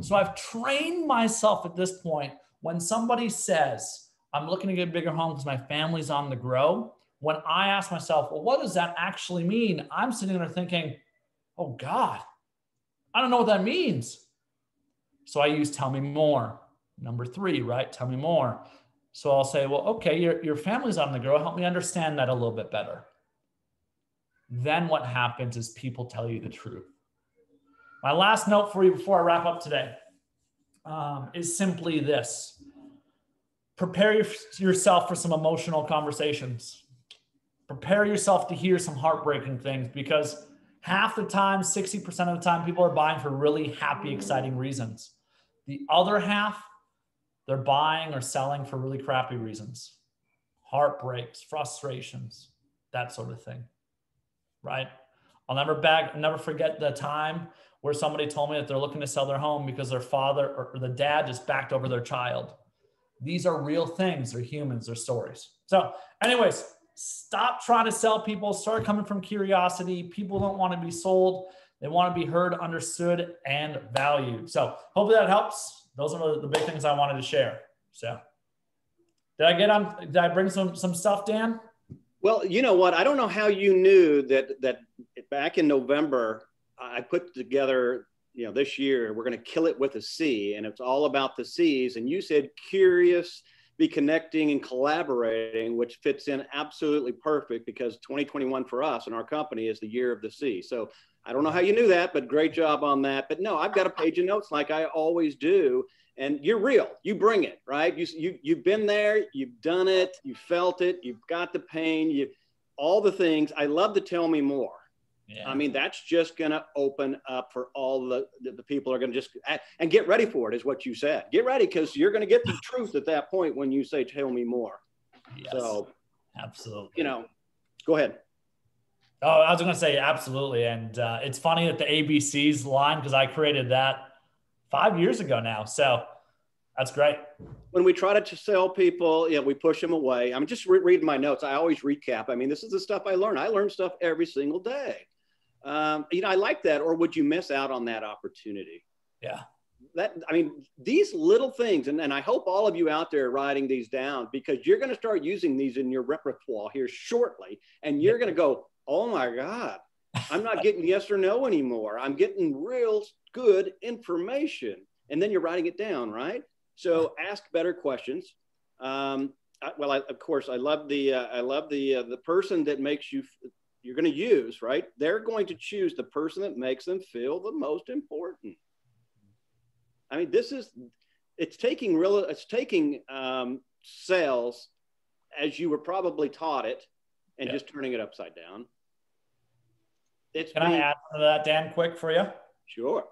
So I've trained myself at this point. When somebody says, I'm looking to get a bigger home because my family's on the grow. When I ask myself, well, what does that actually mean? I'm sitting there thinking, oh God, I don't know what that means. So I use tell me more. Number 3, right? Tell me more. So I'll say, well, okay, your family's on the grow. Help me understand that a little bit better. Then what happens is people tell you the truth. My last note for you before I wrap up today is simply this. Prepare yourself for some emotional conversations. Prepare yourself to hear some heartbreaking things, because half the time, 60% of the time, people are buying for really happy, exciting reasons. The other half, they're buying or selling for really crappy reasons. Heartbreaks, frustrations, that sort of thing, right? I'll never forget the time where somebody told me that they're looking to sell their home because their father or the dad just backed over their child. These are real things. They're humans. They're stories. So anyways, stop trying to sell people. Start coming from curiosity. People don't want to be sold. They want to be heard, understood, and valued. So hopefully that helps. Those are the big things I wanted to share. So did I bring some stuff, Dan? Well, you know what? I don't know how you knew that back in November, I put together, this year, we're going to kill it with a C, and it's all about the C's. And you said curious, be connecting and collaborating, which fits in absolutely perfect, because 2021 for us and our company is the year of the C. So I don't know how you knew that, but great job on that. But no, I've got a page of notes like I always do. And you're real. You bring it, right? You've been there. You've done it. You felt it. You've got the pain. All the things. I love to tell me more. Yeah. I mean, that's just going to open up for all the people are going to just, and get ready for it, is what you said. Get ready, because you're going to get the truth at that point when you say, tell me more. Yes, so, absolutely. Go ahead. Oh, I was going to say absolutely. And it's funny that the ABCs line, because I created that 5 years ago now. So that's great. When we try to sell people, we push them away. I'm just reading my notes. I always recap. I mean, this is the stuff I learn. I learn stuff every single day. I like that. Or would you miss out on that opportunity? Yeah. These little things, and I hope all of you out there are writing these down, because you're going to start using these in your repertoire here shortly. And you're going to go, oh my God, I'm not getting yes or no anymore. I'm getting real good information. And then you're writing it down, right? So ask better questions. Of course, I love the person that makes you're going to use, right? They're going to choose the person that makes them feel the most important. I mean, it's taking sales as you were probably taught it, and just turning it upside down. Can I add to that, Dan, quick for you? Sure.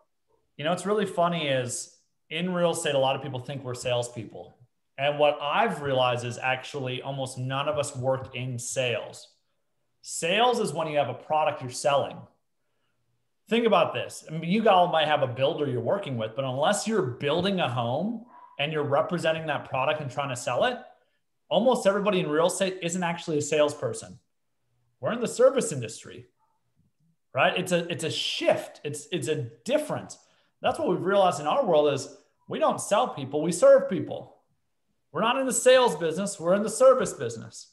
What's really funny is, in real estate, a lot of people think we're salespeople. And what I've realized is actually almost none of us work in sales. Sales is when you have a product you're selling. Think about this. I mean, you all might have a builder you're working with, but unless you're building a home and you're representing that product and trying to sell it, almost everybody in real estate isn't actually a salesperson. We're in the service industry, right? It's a shift. It's a difference. That's what we've realized in our world is we don't sell people, we serve people. We're not in the sales business, we're in the service business.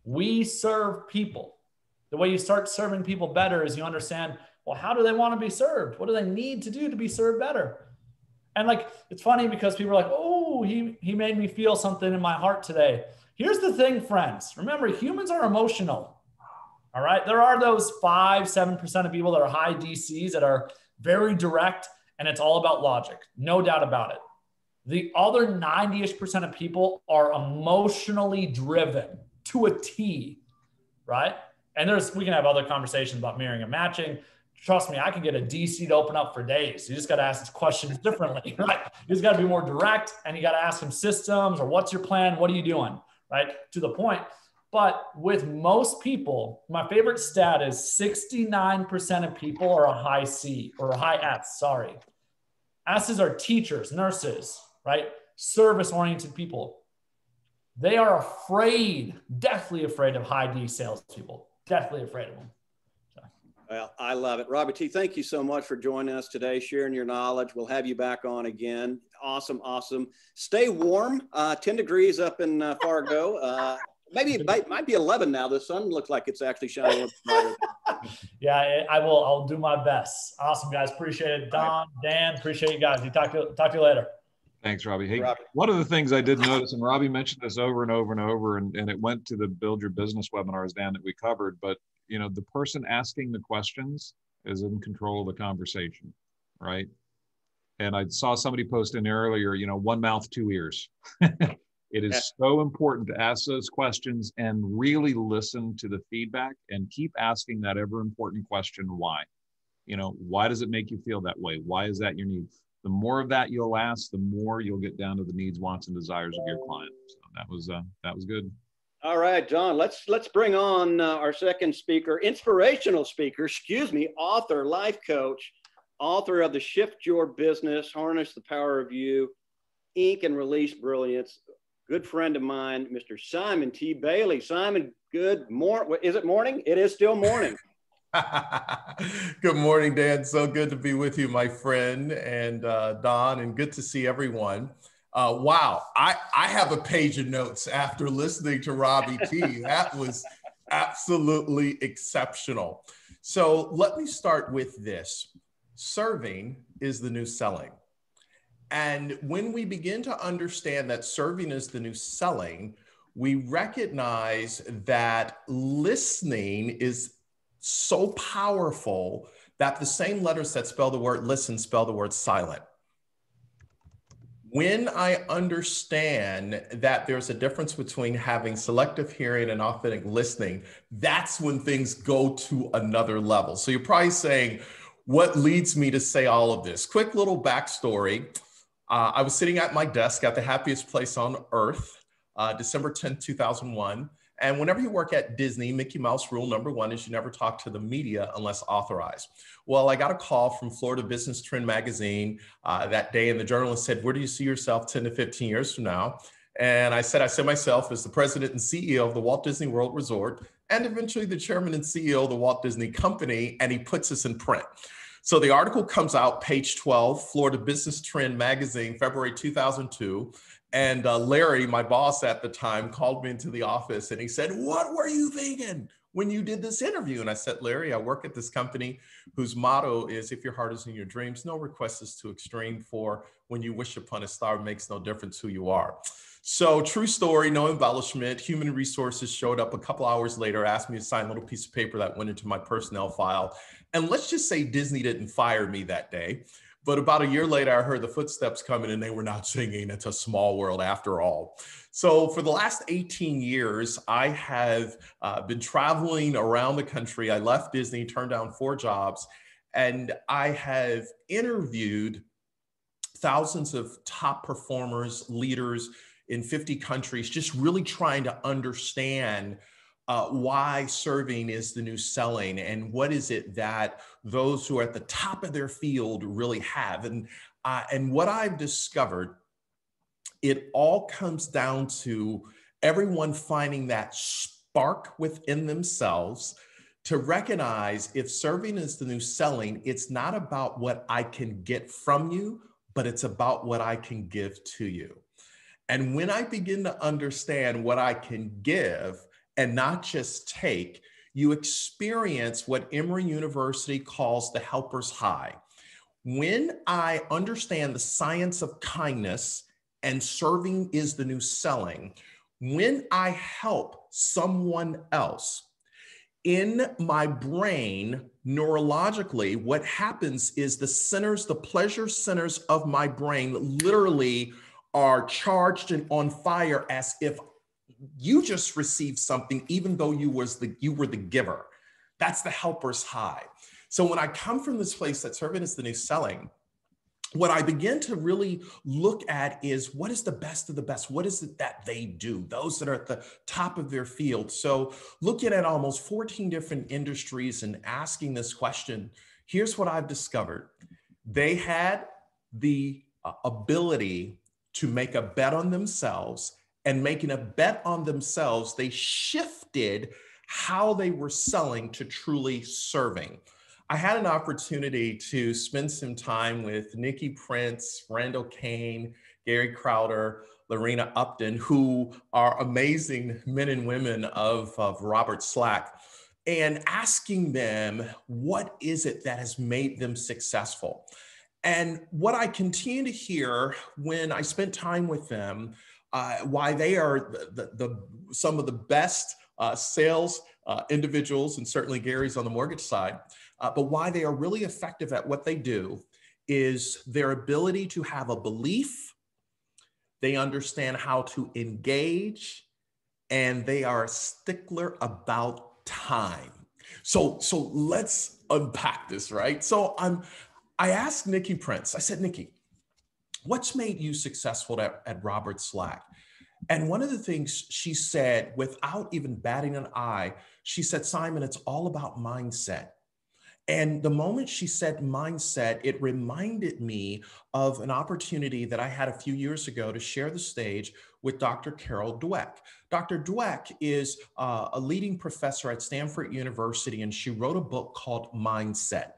We serve people. The way you start serving people better is you understand, well, how do they want to be served? What do they need to do to be served better? And it's funny because people are like, oh, he made me feel something in my heart today. Here's the thing, friends. Remember, humans are emotional. All right. There are those 5-7% of people that are high DCs that are very direct, and it's all about logic. No doubt about it. The other 90-ish% of people are emotionally driven to a T, right? And we can have other conversations about mirroring and matching. Trust me, I can get a DC to open up for days. You just got to ask questions differently, right? You just got to be more direct, and you got to ask them systems or what's your plan? What are you doing, right? To the point. But with most people, my favorite stat is 69% of people are a high C or a high S, sorry. S's are teachers, nurses, right? Service-oriented people. They are afraid, deathly afraid of high D salespeople. Deathly afraid of them. So. Well, I love it. Robbie T., thank you so much for joining us today, sharing your knowledge. We'll have you back on again. Awesome, awesome. Stay warm. 10 degrees up in Fargo. Maybe it might be 11 now. The sun looks like it's actually shining a little brighter. Yeah, I will. I'll do my best. Awesome, guys. Appreciate it. Don, Dan, appreciate you guys. Talk to you later. Thanks, Robbie. Hey, Robbie. one of the things I did notice, and Robbie mentioned this over and over and over, and it went to the Build Your Business webinars, Dan, that we covered, but you know, the person asking the questions is in control of the conversation, right? And I saw somebody post in earlier, you know, one mouth, two ears. It is so important to ask those questions and really listen to the feedback and keep asking that ever important question, why? You know, why does it make you feel that way? Why is that your need? The more of that you'll ask, the more you'll get down to the needs, wants, and desires of your client. So that was good. All right, John, let's bring on our second speaker, inspirational speaker, author, life coach, author of the Shift Your Business, Harness the Power of You, Ink and Release Brilliance, good friend of mine, Mr. Simon T. Bailey. Simon, good morning. Is it morning? It is still morning. Good morning, Dan. So good to be with you, my friend, and Don, and good to see everyone. Wow, I have a page of notes after listening to Robbie T. That was absolutely exceptional. So let me start with this. Serving is the new selling. And when we begin to understand that serving is the new selling, we recognize that listening is so powerful that the same letters that spell the word listen spell the word silent. When I understand that there's a difference between having selective hearing and authentic listening, that's when things go to another level. So you're probably saying, what leads me to say all of this? Quick little backstory. I was sitting at my desk at the happiest place on earth, December 10th, 2001. And whenever you work at Disney, Mickey Mouse rule number one is you never talk to the media unless authorized. Well, I got a call from Florida Business Trend magazine that day, and the journalist said, where do you see yourself 10 to 15 years from now? And I said myself as the president and CEO of the Walt Disney World Resort, and eventually the chairman and CEO of the Walt Disney Company, and he puts us in print. So the article comes out, page 12, Florida Business Trend magazine, February 2002. And Larry, my boss at the time, called me into the office and he said, what were you thinking when you did this interview? And I said, Larry, I work at this company whose motto is, if your heart is in your dreams, no request is too extreme, for when you wish upon a star, it makes no difference who you are. So true story, no embellishment. Human resources showed up a couple hours later, asked me to sign a little piece of paper that went into my personnel file. And let's just say Disney didn't fire me that day. But about a year later, I heard the footsteps coming and they were not singing. It's a small world after all. So for the last 18 years, I have been traveling around the country. I left Disney, turned down 4 jobs, and I have interviewed thousands of top performers, leaders in 50 countries, just really trying to understand why serving is the new selling and what is it that those who are at the top of their field really have. And what I've discovered, it all comes down to everyone finding that spark within themselves to recognize if serving is the new selling, it's not about what I can get from you, but it's about what I can give to you. And when I begin to understand what I can give and not just take, you experience what Emory University calls the helper's high. When I understand the science of kindness and serving is the new selling, when I help someone else, in my brain, neurologically, what happens is the pleasure centers of my brain literally are charged and on fire as if you just received something, even though you were the giver. That's the helper's high. So when I come from this place that serving is the new selling, what I begin to really look at is what is the best of the best? What is it that they do? Those that are at the top of their field. So looking at almost 14 different industries and asking this question, here's what I've discovered. They had the ability to make a bet on themselves, and making a bet on themselves, they shifted how they were selling to truly serving. I had an opportunity to spend some time with Nikki Prince, Randall Kane, Gary Crowder, Lorena Upton, who are amazing men and women of Robert Slack, and asking them, what is it that has made them successful? And what I continue to hear when I spent time with them, why they are some of the best sales individuals, and certainly Gary's on the mortgage side, but why they are really effective at what they do is their ability to have a belief. They understand how to engage, and they are a stickler about time. So let's unpack this, right? So I asked Nikki Prince, I said, Nikki, what's made you successful at Robert Slack? And one of the things she said, without even batting an eye, she said, Simon, it's all about mindset. And the moment she said mindset, it reminded me of an opportunity that I had a few years ago to share the stage with Dr. Carol Dweck. Dr. Dweck is a leading professor at Stanford University, and she wrote a book called Mindset.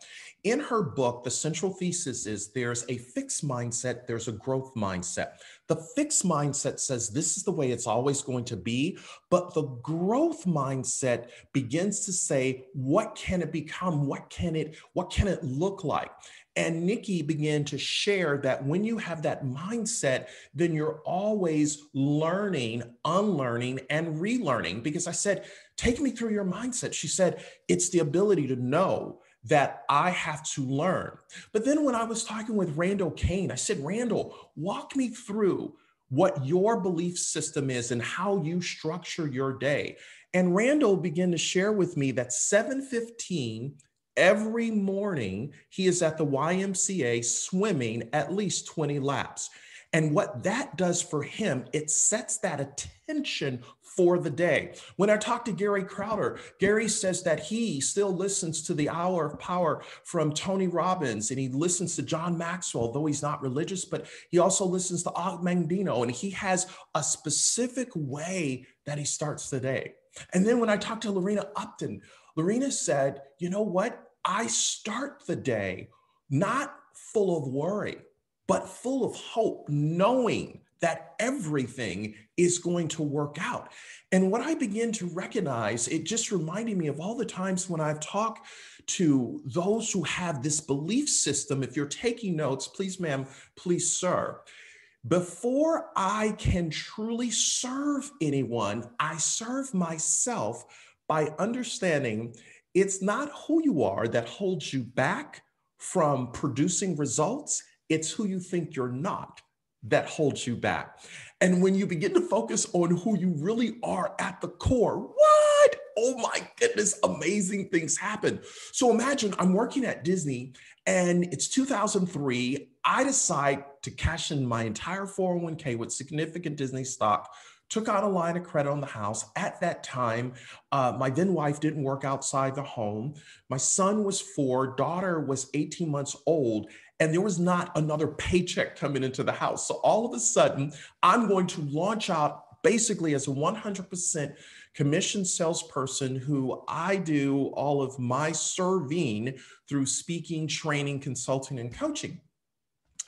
In her book, the central thesis is there's a fixed mindset, there's a growth mindset. The fixed mindset says this is the way it's always going to be, but the growth mindset begins to say, what can it become? What can it look like? And Nikki began to share that when you have that mindset, then you're always learning, unlearning, and relearning. Because I said, take me through your mindset. She said, it's the ability to know that I have to learn. But then when I was talking with Randall Kane, I said, Randall, walk me through what your belief system is and how you structure your day. And Randall began to share with me that 7:15 every morning, he is at the YMCA swimming at least 20 laps. And what that does for him, it sets that attention for the day. When I talked to Gary Crowder, Gary says that he still listens to the Hour of Power from Tony Robbins, and he listens to John Maxwell, though he's not religious, but he also listens to Og Mandino, and he has a specific way that he starts the day. And then when I talked to Lorena Upton, Lorena said, you know what? I start the day not full of worry, but full of hope, knowing that everything is going to work out. And what I begin to recognize, it just reminded me of all the times when I've talked to those who have this belief system. If you're taking notes, please, ma'am, please, sir. Before I can truly serve anyone, I serve myself by understanding it's not who you are that holds you back from producing results. It's who you think you're not that holds you back. And when you begin to focus on who you really are at the core, what? Oh my goodness, amazing things happen. So imagine I'm working at Disney and it's 2003. I decide to cash in my entire 401k with significant Disney stock, took out a line of credit on the house. At that time, my then wife didn't work outside the home. My son was 4, daughter was 18 months old, and there was not another paycheck coming into the house. So all of a sudden, I'm going to launch out basically as a 100% commission salesperson who I do all of my serving through speaking, training, consulting, and coaching.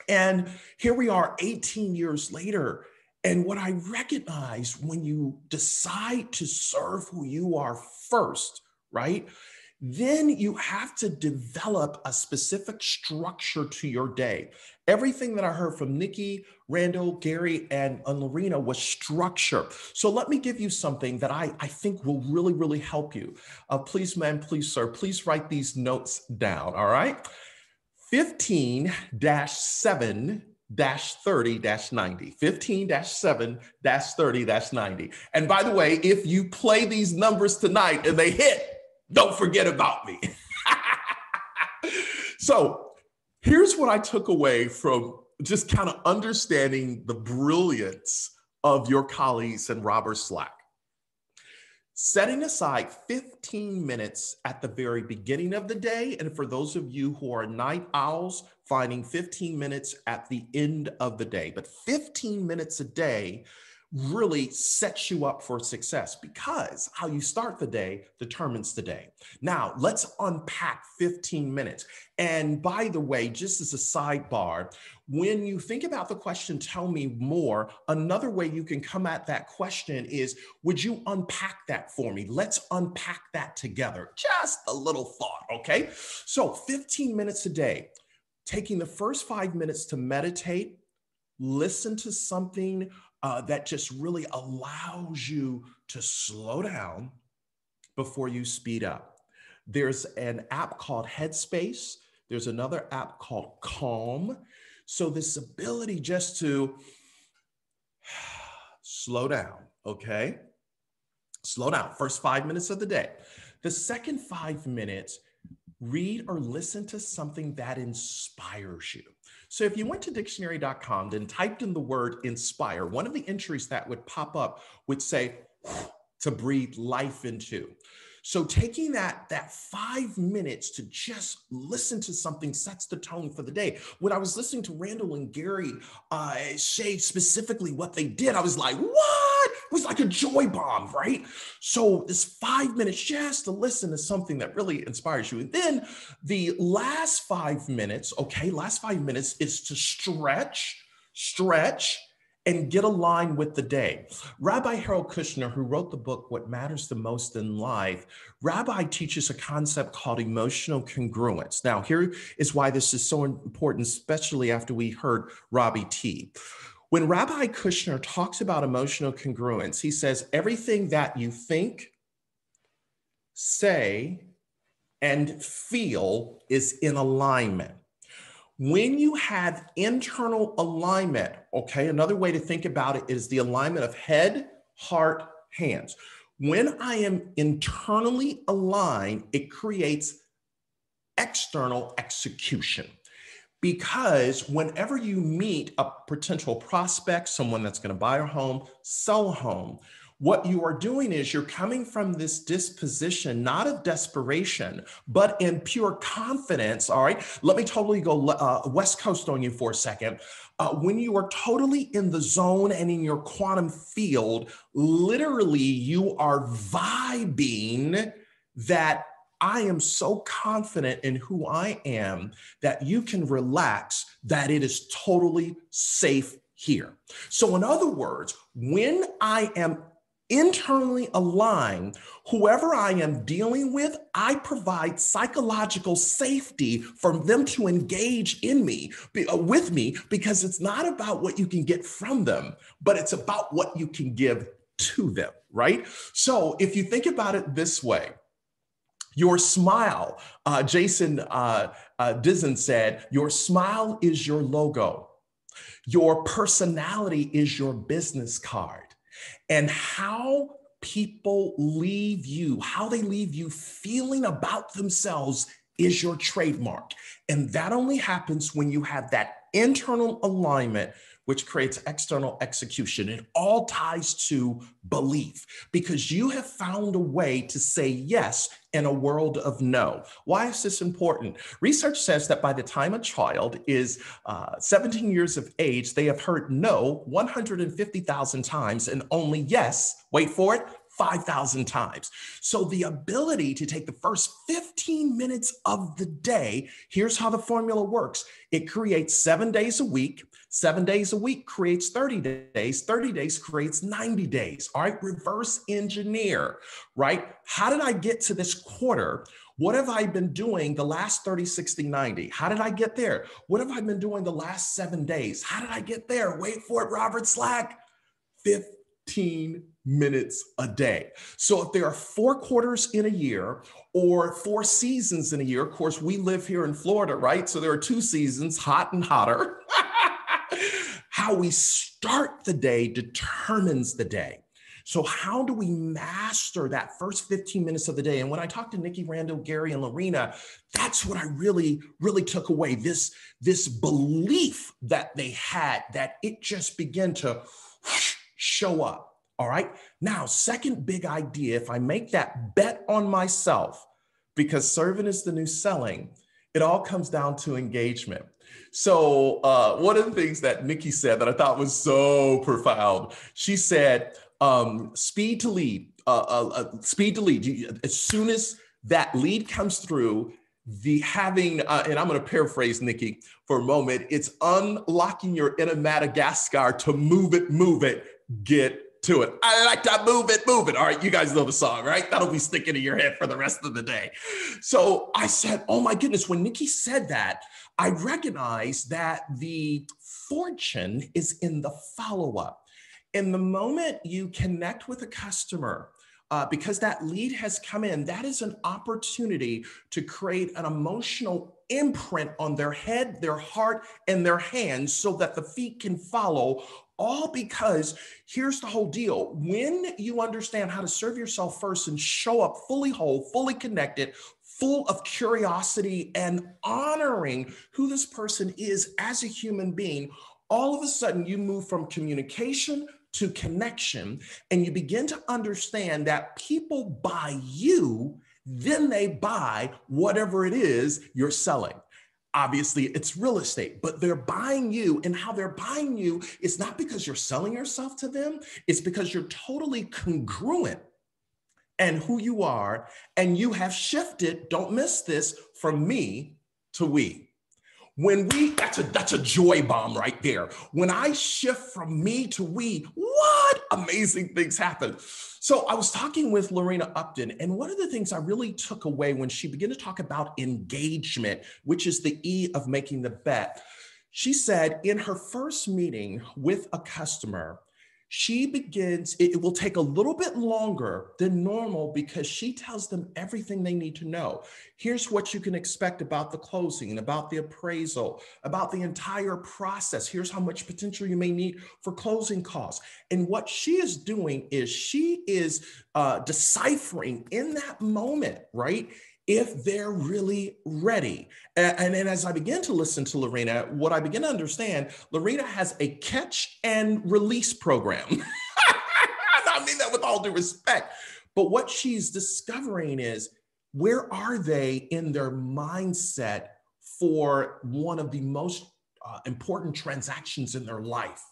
And here we are 18 years later. And what I recognize when you decide to serve who you are first, right? Then you have to develop a specific structure to your day. Everything that I heard from Nikki, Randall, Gary, and Lorena was structure. So let me give you something that I think will really, really help you. Please, ma'am, please, sir, please write these notes down, all right? 15-7-30-90, 15-7-30-90. And by the way, if you play these numbers tonight and they hit, don't forget about me. So here's what I took away from just kind of understanding the brilliance of your colleagues in Robert Slack. Setting aside 15 minutes at the very beginning of the day, and for those of you who are night owls, finding 15 minutes at the end of the day. But 15 minutes a day really sets you up for success, because how you start the day determines the day. Now, let's unpack 15 minutes. And by the way, just as a sidebar, when you think about the question, tell me more, another way you can come at that question is, would you unpack that for me? Let's unpack that together. Just a little thought, okay? So 15 minutes a day, taking the first 5 minutes to meditate, listen to something that just really allows you to slow down before you speed up. There's an app called Headspace. There's another app called Calm. So this ability just to slow down, okay? Slow down, first 5 minutes of the day. The second 5 minutes, read or listen to something that inspires you. So if you went to dictionary.com, then typed in the word inspire, one of the entries that would pop up would say to breathe life into. So taking that 5 minutes to just listen to something sets the tone for the day. When I was listening to Randall and Gary say specifically what they did, I was like, what? It was like a joy bomb, right? So this 5 minutes just to listen to something that really inspires you. And then the last 5 minutes, okay, last 5 minutes is to stretch, and get aligned with the day. Rabbi Harold Kushner, who wrote the book, What Matters the Most in Life, Rabbi teaches a concept called emotional congruence. Now, here is why this is so important, especially after we heard Robbie T. When Rabbi Kushner talks about emotional congruence, he says, everything that you think, say, and feel is in alignment. When you have internal alignment, okay, another way to think about it is the alignment of head, heart, hands. When I am internally aligned, it creates external execution. Because whenever you meet a potential prospect, someone that's going to buy a home, sell a home, what you are doing is you're coming from this disposition, not of desperation, but in pure confidence. All right, let me totally go West Coast on you for a second. When you are totally in the zone and in your quantum field, literally you are vibing that I am so confident in who I am that you can relax, that it is totally safe here. So in other words, when I am internally aligned, whoever I am dealing with, I provide psychological safety for them to engage with me, because it's not about what you can get from them, but it's about what you can give to them, right? So if you think about it this way, your smile, Jason Dizen said, your smile is your logo. Your personality is your business card. And how people leave you, how they leave you feeling about themselves is your trademark. And that only happens when you have that internal alignment, which creates external execution. It all ties to belief, because you have found a way to say yes in a world of no. Why is this important? Research says that by the time a child is 17 years of age, they have heard no 150,000 times and only yes, wait for it, 5,000 times. So the ability to take the first 15 minutes of the day, here's how the formula works. It creates 7 days a week. 7 days a week creates 30 days. 30 days creates 90 days. All right, reverse engineer, right? How did I get to this quarter? What have I been doing the last 30, 60, 90? How did I get there? What have I been doing the last 7 days? How did I get there? Wait for it, Robert Slack. 15 minutes a day. So if there are 4 quarters in a year or 4 seasons in a year, of course, we live here in Florida, right? So there are 2 seasons, hot and hotter. How we start the day determines the day. So how do we master that first 15 minutes of the day? And when I talked to Nikki, Randall, Gary, and Lorena, that's what I really took away, this belief that they had, that it just began to show up. All right. Now, second big idea, if I make that bet on myself, because serving is the new selling, It all comes down to engagement. So one of the things that Nikki said that I thought was so profound, she said, speed to lead, speed to lead. As soon as that lead comes through, and I'm going to paraphrase Nikki for a moment, it's unlocking your inner Madagascar to move it, get to it. I like to move it. All right, you guys know the song, right? That'll be sticking in your head for the rest of the day. So I said, oh my goodness, when Nikki said that, I recognized that the fortune is in the follow-up. In the moment you connect with a customer, because that lead has come in, that is an opportunity to create an emotional imprint on their head, their heart, and their hands so that the feet can follow, all because here's the whole deal. When you understand how to serve yourself first and show up fully whole, fully connected, full of curiosity and honoring who this person is as a human being, all of a sudden you move from communication to connection, and you begin to understand that people buy you, then they buy whatever it is you're selling. Obviously, it's real estate, but they're buying you, and how they're buying you is not because you're selling yourself to them, it's because you're totally congruent and who you are, and you have shifted, don't miss this, from me to we. When that's a joy bomb right there. When I shift from me to we, what amazing things happen. So I was talking with Lorena Upton, and one of the things I really took away when she began to talk about engagement, which is the E of making the bet, she said in her first meeting with a customer, it will take a little bit longer than normal because she tells them everything they need to know. Here's what you can expect about the closing, about the appraisal, about the entire process. Here's how much potential you may need for closing costs. And what she is doing is she is deciphering in that moment, right? If they're really ready. And as I began to listen to Lorena, what I began to understand, Lorena has a catch and release program. I mean that with all due respect. But what she's discovering is, where are they in their mindset for one of the most important transactions in their life?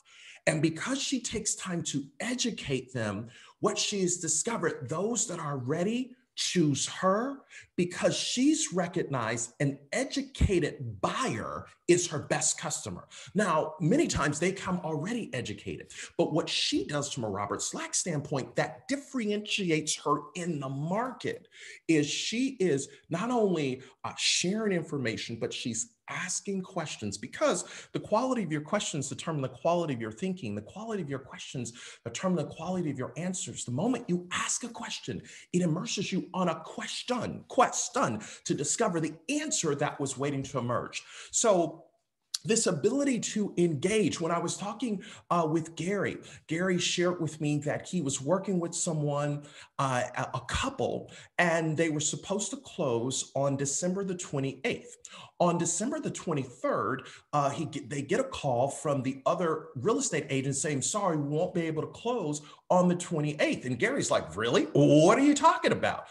And because she takes time to educate them, what she has discovered, those that are ready choose her because she's recognized an educated buyer is her best customer. Now, many times they come already educated, but what she does from a Robert Slack standpoint that differentiates her in the market is she is not only sharing information, but she's asking questions, because the quality of your questions determine the quality of your thinking. The quality of your questions determine the quality of your answers. The moment you ask a question, it immerses you on a quest done to discover the answer that was waiting to emerge. So this ability to engage, when I was talking with Gary shared with me that he was working with someone, a couple, and they were supposed to close on December the 28th. On December the 23rd, they get a call from the other real estate agent saying, sorry, we won't be able to close on the 28th. And Gary's like, really? What are you talking about?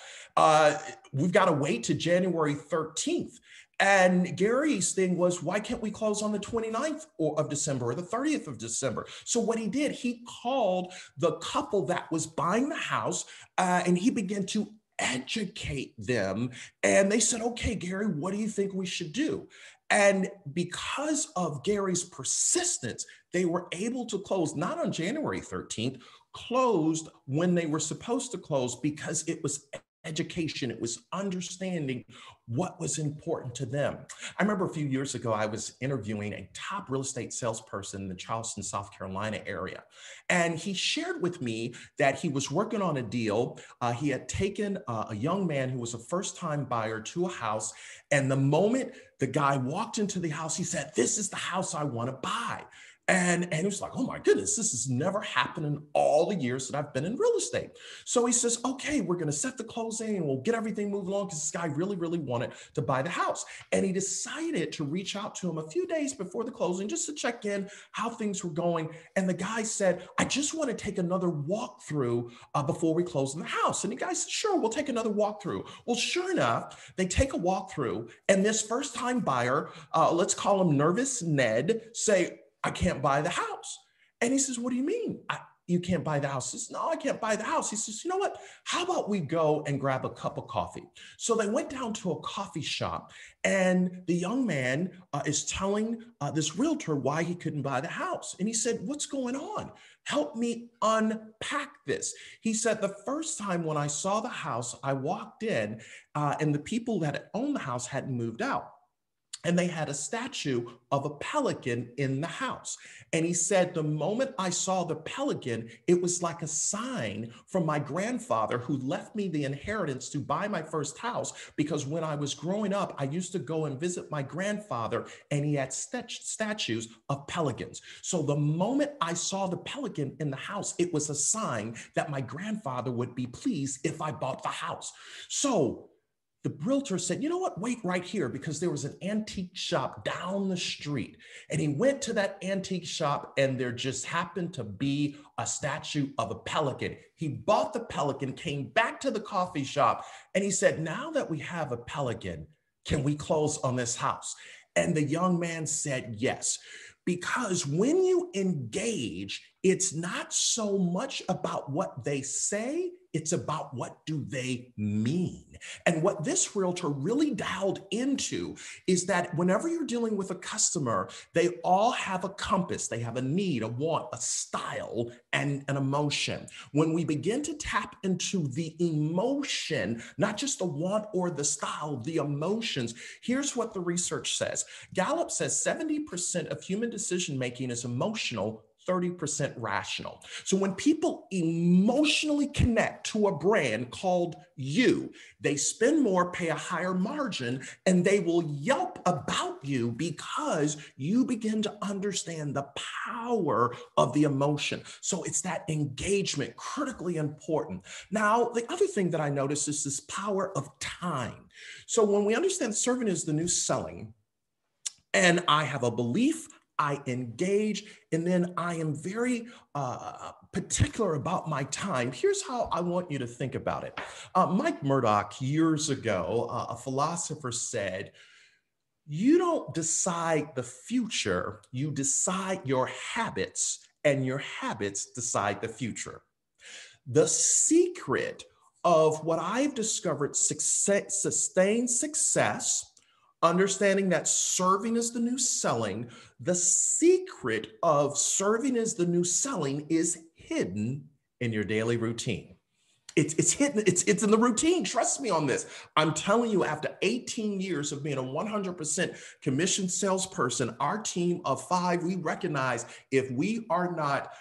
We've got to wait to January 13th. And Gary's thing was, why can't we close on the 29th of December or the 30th of December? So what he did, he called the couple that was buying the house and he began to educate them. And they said, okay, Gary, what do you think we should do? And because of Gary's persistence, they were able to close not on January 13th, closed when they were supposed to close, because it was education. It was understanding what was important to them. I remember a few years ago, I was interviewing a top real estate salesperson in the Charleston, South Carolina area. And he shared with me that he was working on a deal. He had taken a young man who was a first-time buyer to a house. And the moment the guy walked into the house, he said, this is the house I want to buy. And he was like, oh my goodness, this has never happened in all the years that I've been in real estate. So he says, okay, we're going to set the closing and we'll get everything moved along because this guy really, really wanted to buy the house. And he decided to reach out to him a few days before the closing just to check in how things were going. And the guy said, I just want to take another walkthrough before we close on the house. And the guy said, sure, we'll take another walkthrough. Well, sure enough, they take a walkthrough and this first time buyer, let's call him Nervous Ned, say, I can't buy the house. And he says, what do you mean? You can't buy the house? He says, no, I can't buy the house. He says, you know what? How about we go and grab a cup of coffee? So they went down to a coffee shop and the young man is telling this realtor why he couldn't buy the house. And he said, what's going on? Help me unpack this. He said, the first time when I saw the house, I walked in and the people that owned the house hadn't moved out. And they had a statue of a pelican in the house. And he said, the moment I saw the pelican, it was like a sign from my grandfather who left me the inheritance to buy my first house. Because when I was growing up, I used to go and visit my grandfather and he had statues of pelicans. So the moment I saw the pelican in the house, it was a sign that my grandfather would be pleased if I bought the house. So the realtor said, you know what, wait right here, because there was an antique shop down the street. And he went to that antique shop and there just happened to be a statue of a pelican. He bought the pelican, came back to the coffee shop, and he said, now that we have a pelican, can we close on this house? And the young man said, yes. Because when you engage, it's not so much about what they say, it's about what do they mean. And what this realtor really dialed into is that whenever you're dealing with a customer, they all have a compass. They have a need, a want, a style, and an emotion. When we begin to tap into the emotion, not just the want or the style, the emotions, here's what the research says. Gallup says 70% of human decision-making is emotional, 30% rational. So when people emotionally connect to a brand called you, they spend more, pay a higher margin, and they will yelp about you because you begin to understand the power of the emotion. So it's that engagement, critically important. Now, the other thing that I noticed is this power of time. So when we understand serving is the new selling, and I have a belief, I engage, and then I am very particular about my time. Here's how I want you to think about it. Mike Murdoch, years ago, a philosopher said, you don't decide the future, you decide your habits, and your habits decide the future. The secret of what I've discovered, sustained success, understanding that serving is the new selling, the secret of serving is the new selling is hidden in your daily routine. It's hidden, it's in the routine. Trust me on this. I'm telling you, after 18 years of being a 100% commission salesperson, our team of 5, we recognize if we are not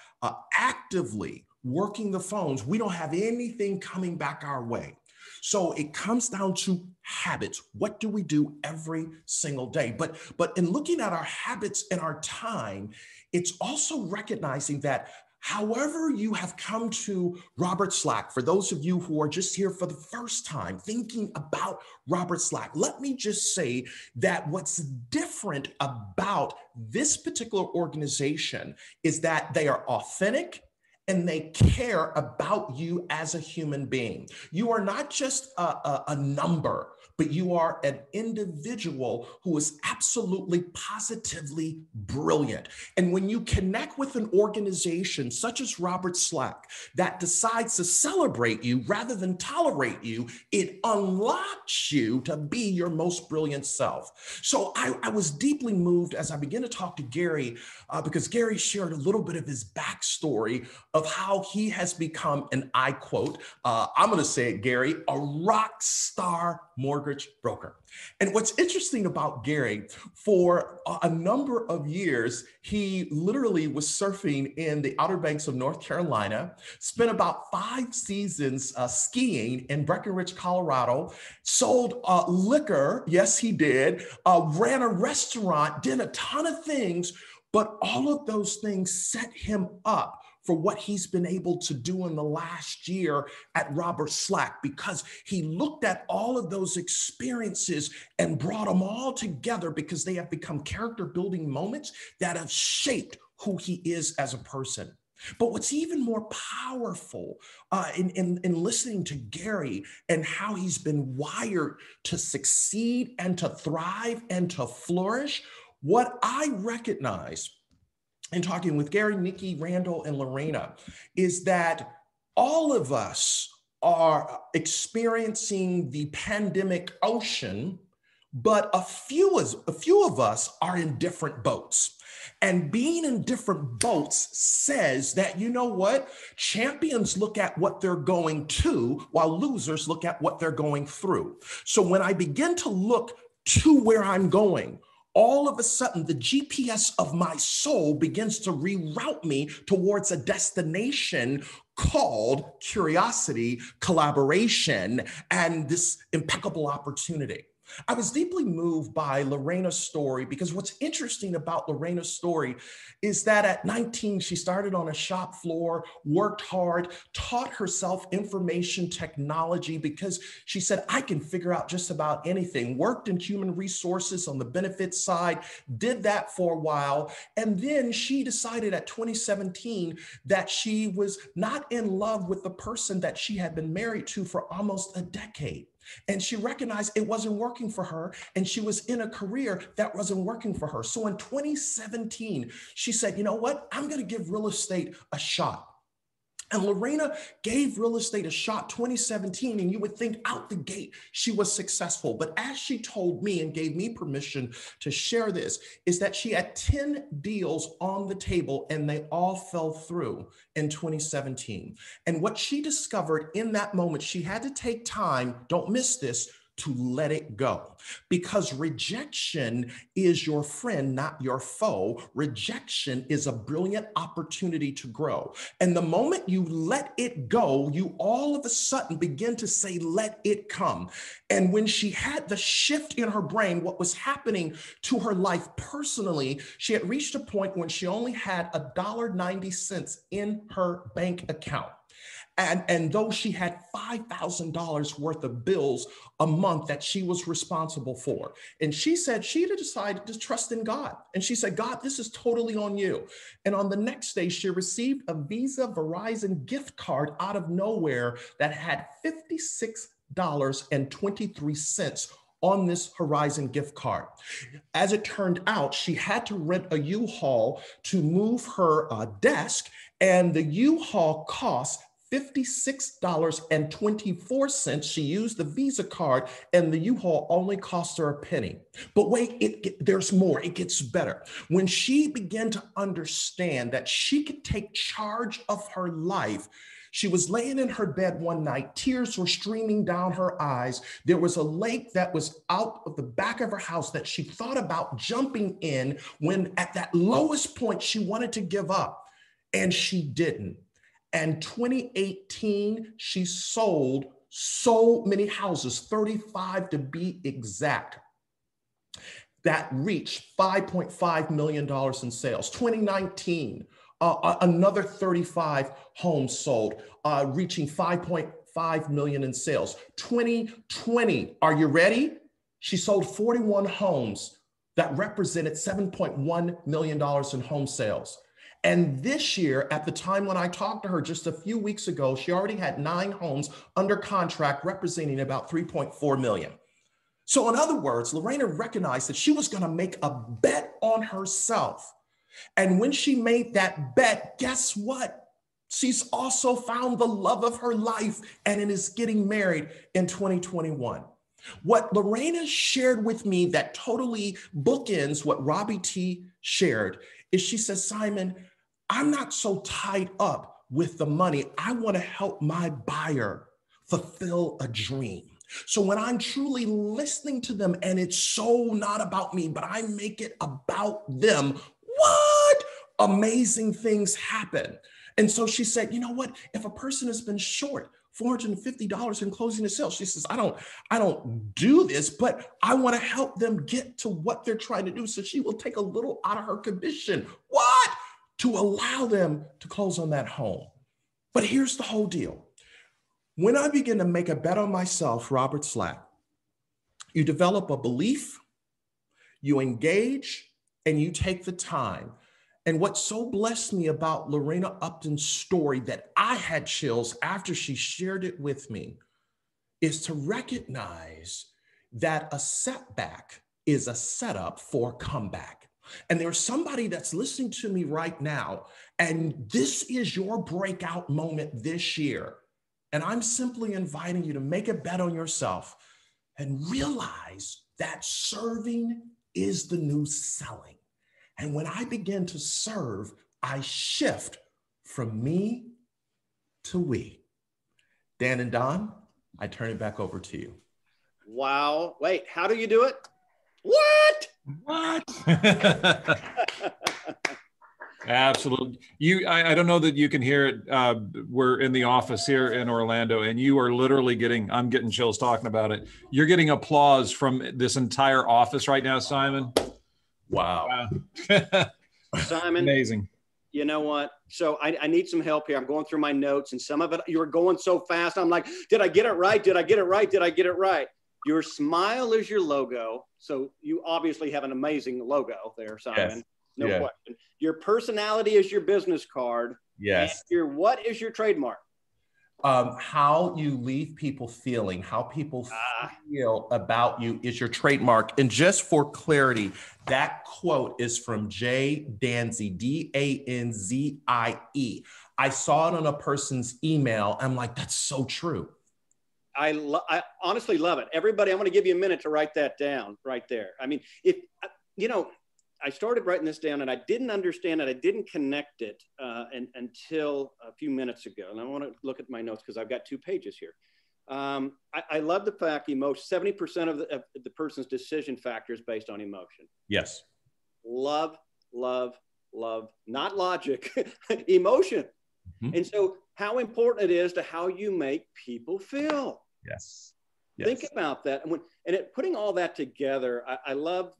actively working the phones, we don't have anything coming back our way. So it comes down to habits. What do we do every single day? But in looking at our habits and our time, it's also recognizing that however you have come to Robert Slack, for those of you who are just here for the first time thinking about Robert Slack, let me just say that what's different about this particular organization is that they are authentic, and they care about you as a human being. You are not just a number, but you are an individual who is absolutely positively brilliant. And when you connect with an organization such as Robert Slack that decides to celebrate you rather than tolerate you, it unlocks you to be your most brilliant self. So I was deeply moved as I began to talk to Gary, because Gary shared a little bit of his backstory of how he has become, and I quote, I'm gonna say it, Gary, a rock star mortgage broker. And what's interesting about Gary, for a number of years, he literally was surfing in the Outer Banks of North Carolina, spent about 5 seasons skiing in Breckenridge, Colorado, sold liquor, yes, he did, ran a restaurant, did a ton of things, But all of those things set him up for what he's been able to do in the last year at Robert Slack, because he looked at all of those experiences and brought them all together, because they have become character building moments that have shaped who he is as a person. But what's even more powerful in listening to Gary and how he's been wired to succeed and to thrive and to flourish, what I recognize in talking with Gary, Nikki, Randall, and Lorena is that all of us are experiencing the pandemic ocean, but a few of us are in different boats. And being in different boats says that, you know what? Champions look at what they're going to, while losers look at what they're going through. So when I begin to look to where I'm going, all of a sudden, the GPS of my soul begins to reroute me towards a destination called curiosity, collaboration, and this impeccable opportunity. I was deeply moved by Lorena's story, because what's interesting about Lorena's story is that at 19, she started on a shop floor, worked hard, taught herself information technology because she said, I can figure out just about anything. Worked in human resources on the benefits side, did that for a while. And then she decided at 2017 that she was not in love with the person that she had been married to for almost a decade. And she recognized it wasn't working for her, and she was in a career that wasn't working for her. So in 2017, she said, you know what? I'm going to give real estate a shot. And Lorena gave real estate a shot 2017, and you would think out the gate she was successful. But as she told me and gave me permission to share this, is that she had 10 deals on the table and they all fell through in 2017. And what she discovered in that moment, she had to take time, don't miss this, to let it go, because rejection is your friend, not your foe. Rejection is a brilliant opportunity to grow. And the moment you let it go, you all of a sudden begin to say, let it come. And when she had the shift in her brain, what was happening to her life personally, she had reached a point when she only had $1.90 in her bank account. And though she had $5,000 worth of bills a month that she was responsible for. And she said she decided to trust in God. And she said, God, this is totally on you. And on the next day, she received a Visa Verizon gift card out of nowhere that had $56.23 on this Horizon gift card. As it turned out, she had to rent a U-Haul to move her desk, and the U-Haul cost $56.24. She used the Visa card, and the U-Haul only cost her a penny. But wait, there's more. It gets better. When she began to understand that she could take charge of her life, she was laying in her bed one night, tears were streaming down her eyes. There was a lake that was out of the back of her house that she thought about jumping in when at that lowest point she wanted to give up, and she didn't. And 2018, she sold so many houses, 35 to be exact, that reached $5.5 million in sales. 2019, another 35 homes sold, reaching $5.5 million in sales. 2020, are you ready? She sold 41 homes that represented $7.1 million in home sales. And this year, at the time when I talked to her just a few weeks ago, she already had 9 homes under contract representing about $3.4 million. So in other words, Lorena recognized that she was going to make a bet on herself. And when she made that bet, guess what? She's also found the love of her life and is getting married in 2021. What Lorena shared with me that totally bookends what Robbie T shared is she says, Simon, I'm not so tied up with the money. I want to help my buyer fulfill a dream. So when I'm truly listening to them and it's so not about me, but I make it about them, what amazing things happen. And so she said, you know what? If a person has been short $450 in closing a sale. She says, I don't do this, but I want to help them get to what they're trying to do. So she will take a little out of her commission. What? To allow them to close on that home. But here's the whole deal. When I begin to make a bet on myself, Robert Slack, you develop a belief, you engage, and you take the time. And what so blessed me about Lorena Upton's story that I had chills after she shared it with me is to recognize that a setback is a setup for comeback. And there's somebody that's listening to me right now, and this is your breakout moment this year. And I'm simply inviting you to make a bet on yourself and realize that serving is the new selling. And when I begin to serve, I shift from me to we. Dan and Don, I turn it back over to you. Wow. Wait, how do you do it? What? Absolutely. I don't know that you can hear it. We're in the office here in Orlando, and you are literally I'm getting chills talking about it. You're getting applause from this entire office right now, Simon. Wow. Simon. Amazing. You know what? So I need some help here. I'm going through my notes, and some of it, you were going so fast. I'm like, did I get it right? Did I get it right? Did I get it right? Your smile is your logo. So you obviously have an amazing logo there, Simon. Yes. No question. Your personality is your business card. Yes. And what is your trademark? How you leave people feeling, how people feel about you is your trademark. And just for clarity, that quote is from Jay Danzie, Danzie. I saw it on a person's email. I'm like, that's so true. I honestly love it. Everybody, I'm going to give you a minute to write that down right there. I mean, I started writing this down and I didn't understand it. I didn't connect it until a few minutes ago. And I want to look at my notes because I've got 2 pages here. I love the fact 70% of the person's decision factor is based on emotion. Yes. Love, not logic, emotion. Mm-hmm. And so how important it is to how you make people feel. Yes. Think about that. And putting all that together, I love,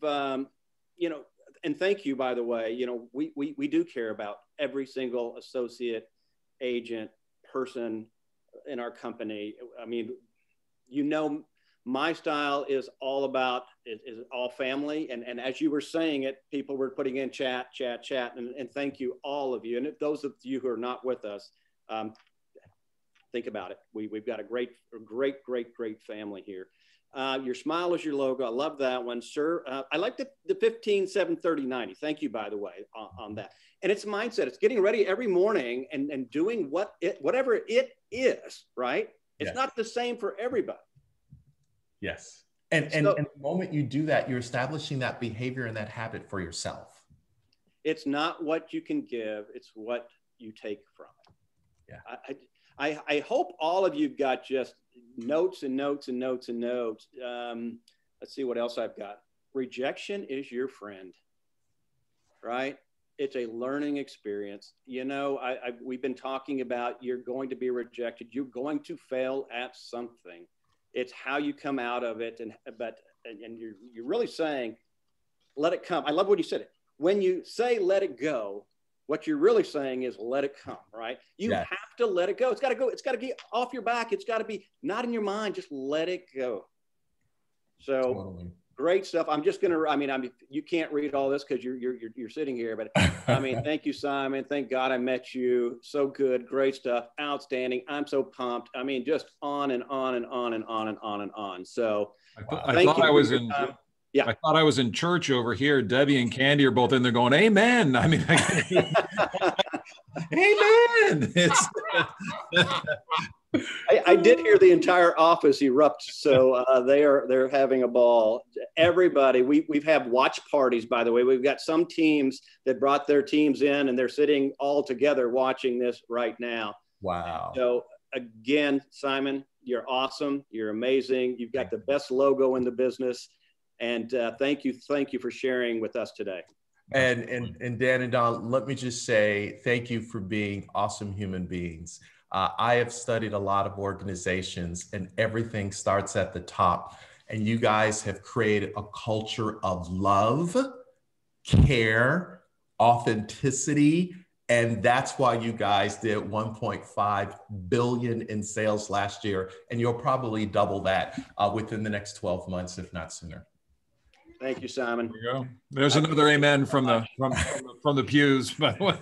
and thank you, by the way, we do care about every single associate, agent, person in our company. I mean, my style is all about, is all family. And as you were saying it, people were putting in chat. And thank you, all of you. And those of you who are not with us, think about it. We've got a great family here. Your smile is your logo. I love that one, sir. I like the 15-7-30-90. Thank you, by the way, on that. And it's mindset. It's getting ready every morning and doing whatever it is, right? It's not the same for everybody. Yes. And the moment you do that, you're establishing that behavior and that habit for yourself. It's not what you can give. It's what you take from it. Yeah. I hope all of you got just notes and notes and notes and notes. Let's see what else I've got. Rejection is your friend, right? It's a learning experience. We've been talking about you're going to be rejected. You're going to fail at something. It's how you come out of it. And you're really saying, let it come. I love what you said. When you say, let it go, what you're really saying is let it come, right? You have to let it go. It's got to go. It's got to get off your back. It's got to be not in your mind. Just let it go. So totally. Great stuff. I'm just going to, you can't read all this because you're sitting here, but thank you, Simon. Thank God I met you. So good. Great stuff. Outstanding. I'm so pumped. Just on and on and on and on and on and on. So I thought I was in. Yeah, I thought I was in church over here. Debbie and Candy are both in there going, "Amen." Amen. I did hear the entire office erupt, so they're having a ball. Everybody, we've had watch parties. By the way, we've got some teams that brought their teams in, and they're sitting all together watching this right now. Wow! So again, Simon, you're awesome. You're amazing. You've got the best logo in the business. And thank you for sharing with us today. And Dan and Don, let me just say thank you for being awesome human beings. I have studied a lot of organizations, and everything starts at the top. And you guys have created a culture of love, care, authenticity. And that's why you guys did 1.5 billion in sales last year. And you'll probably double that within the next 12 months, if not sooner. Thank you, Simon. There you go. There's another amen from the pews, by the way.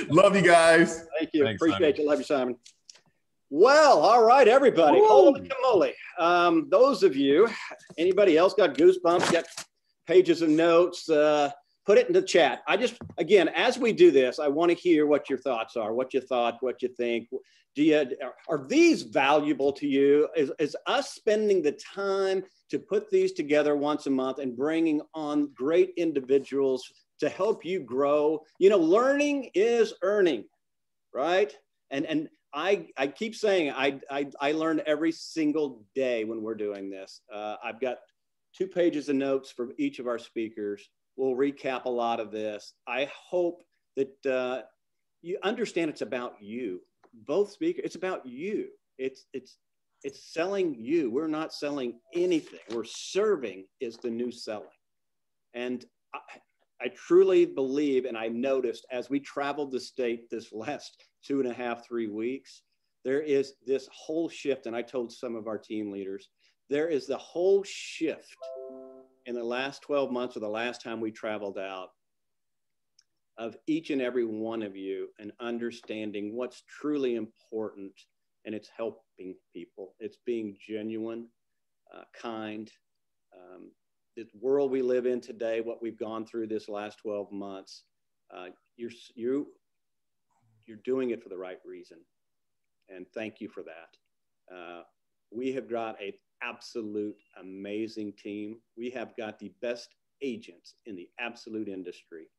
Love you guys. Thank you. Thanks, Appreciate Simon. you. Love you, Simon. Well, all right, everybody. Holy camole. Those of you, anybody else got goosebumps, got pages of notes, put it in the chat. Again, as we do this, I want to hear what your thoughts are, what you thought, what you think. Are these valuable to you? Is us spending the time to put these together once a month and bringing on great individuals to help you grow? You know, learning is earning, right? And I keep saying I learn every single day when we're doing this. I've got 2 pages of notes for each of our speakers. We'll recap a lot of this. I hope that you understand it's about you. Both speakers, it's about you. It's selling you. We're not selling anything. We're serving is the new selling. And I truly believe, and I noticed as we traveled the state this last 2.5, 3 weeks, there is this whole shift. And I told some of our team leaders, there is the whole shift in the last 12 months or the last time we traveled out of each and every one of you and understanding what's truly important. And it's helping people. It's being genuine, kind. The world we live in today, what we've gone through this last 12 months, you're doing it for the right reason. And thank you for that. We have got an absolute amazing team. We have got the best agents in the absolute industry.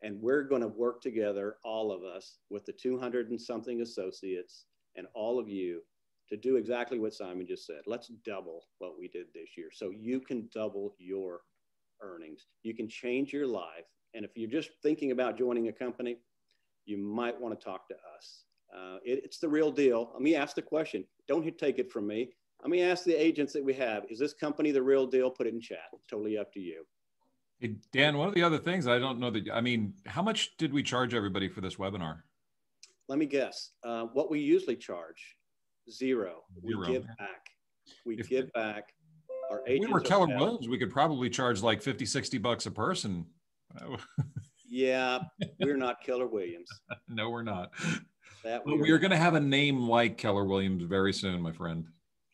And we're going to work together, all of us, with the 200 and something associates and all of you to do exactly what Simon just said. Let's double what we did this year so you can double your earnings. You can change your life. And if you're just thinking about joining a company, you might want to talk to us. It's the real deal. Let me ask the question. Don't take it from me. Let me ask the agents that we have. Is this company the real deal? Put it in chat. It's totally up to you. Hey, Dan, one of the other things I don't know how much did we charge everybody for this webinar? Let me guess. What we usually charge, zero. We give back. We give back. Our agents. If we were Keller Williams, we could probably charge like 50, 60 bucks a person. Yeah, we're not Keller Williams. No, we're not. We're going to have a name like Keller Williams very soon, my friend.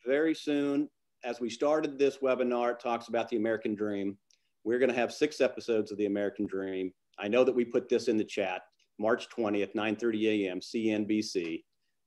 Very soon. As we started this webinar, it talks about the American Dream. We're going to have 6 episodes of the American Dream. I know that we put this in the chat, March 20th, 9:30 a.m., CNBC.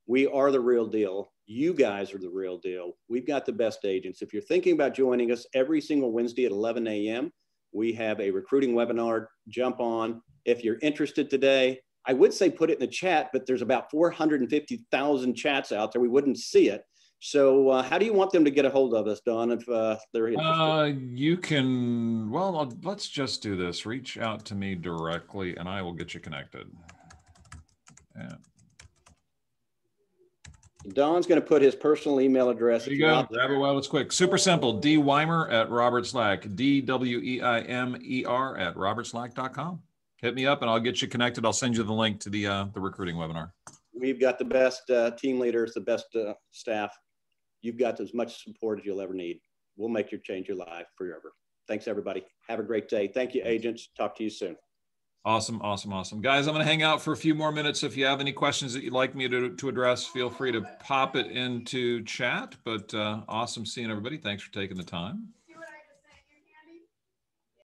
We are the real deal. You guys are the real deal. We've got the best agents. If you're thinking about joining us every single Wednesday at 11 a.m., we have a recruiting webinar. Jump on. If you're interested today, I would say put it in the chat, but there's about 450,000 chats out there. We wouldn't see it. So how do you want them to get a hold of us, Don, if they're interested? You can, let's just do this. Reach out to me directly and I will get you connected. Yeah. Don's going to put his personal email address. There you go. Grab it while it's quick. Super simple. dwimer@robertslack. DWEIMER@robertslack.com. Hit me up and I'll get you connected. I'll send you the link to the recruiting webinar. We've got the best team leaders, the best staff. You've got as much support as you'll ever need. We'll make you change your life forever. Thanks, everybody. Have a great day. Thank you, agents. Talk to you soon. Awesome, awesome, awesome. Guys, I'm going to hang out for a few more minutes. If you have any questions that you'd like me to address, feel free to pop it into chat. But awesome seeing everybody. Thanks for taking the time.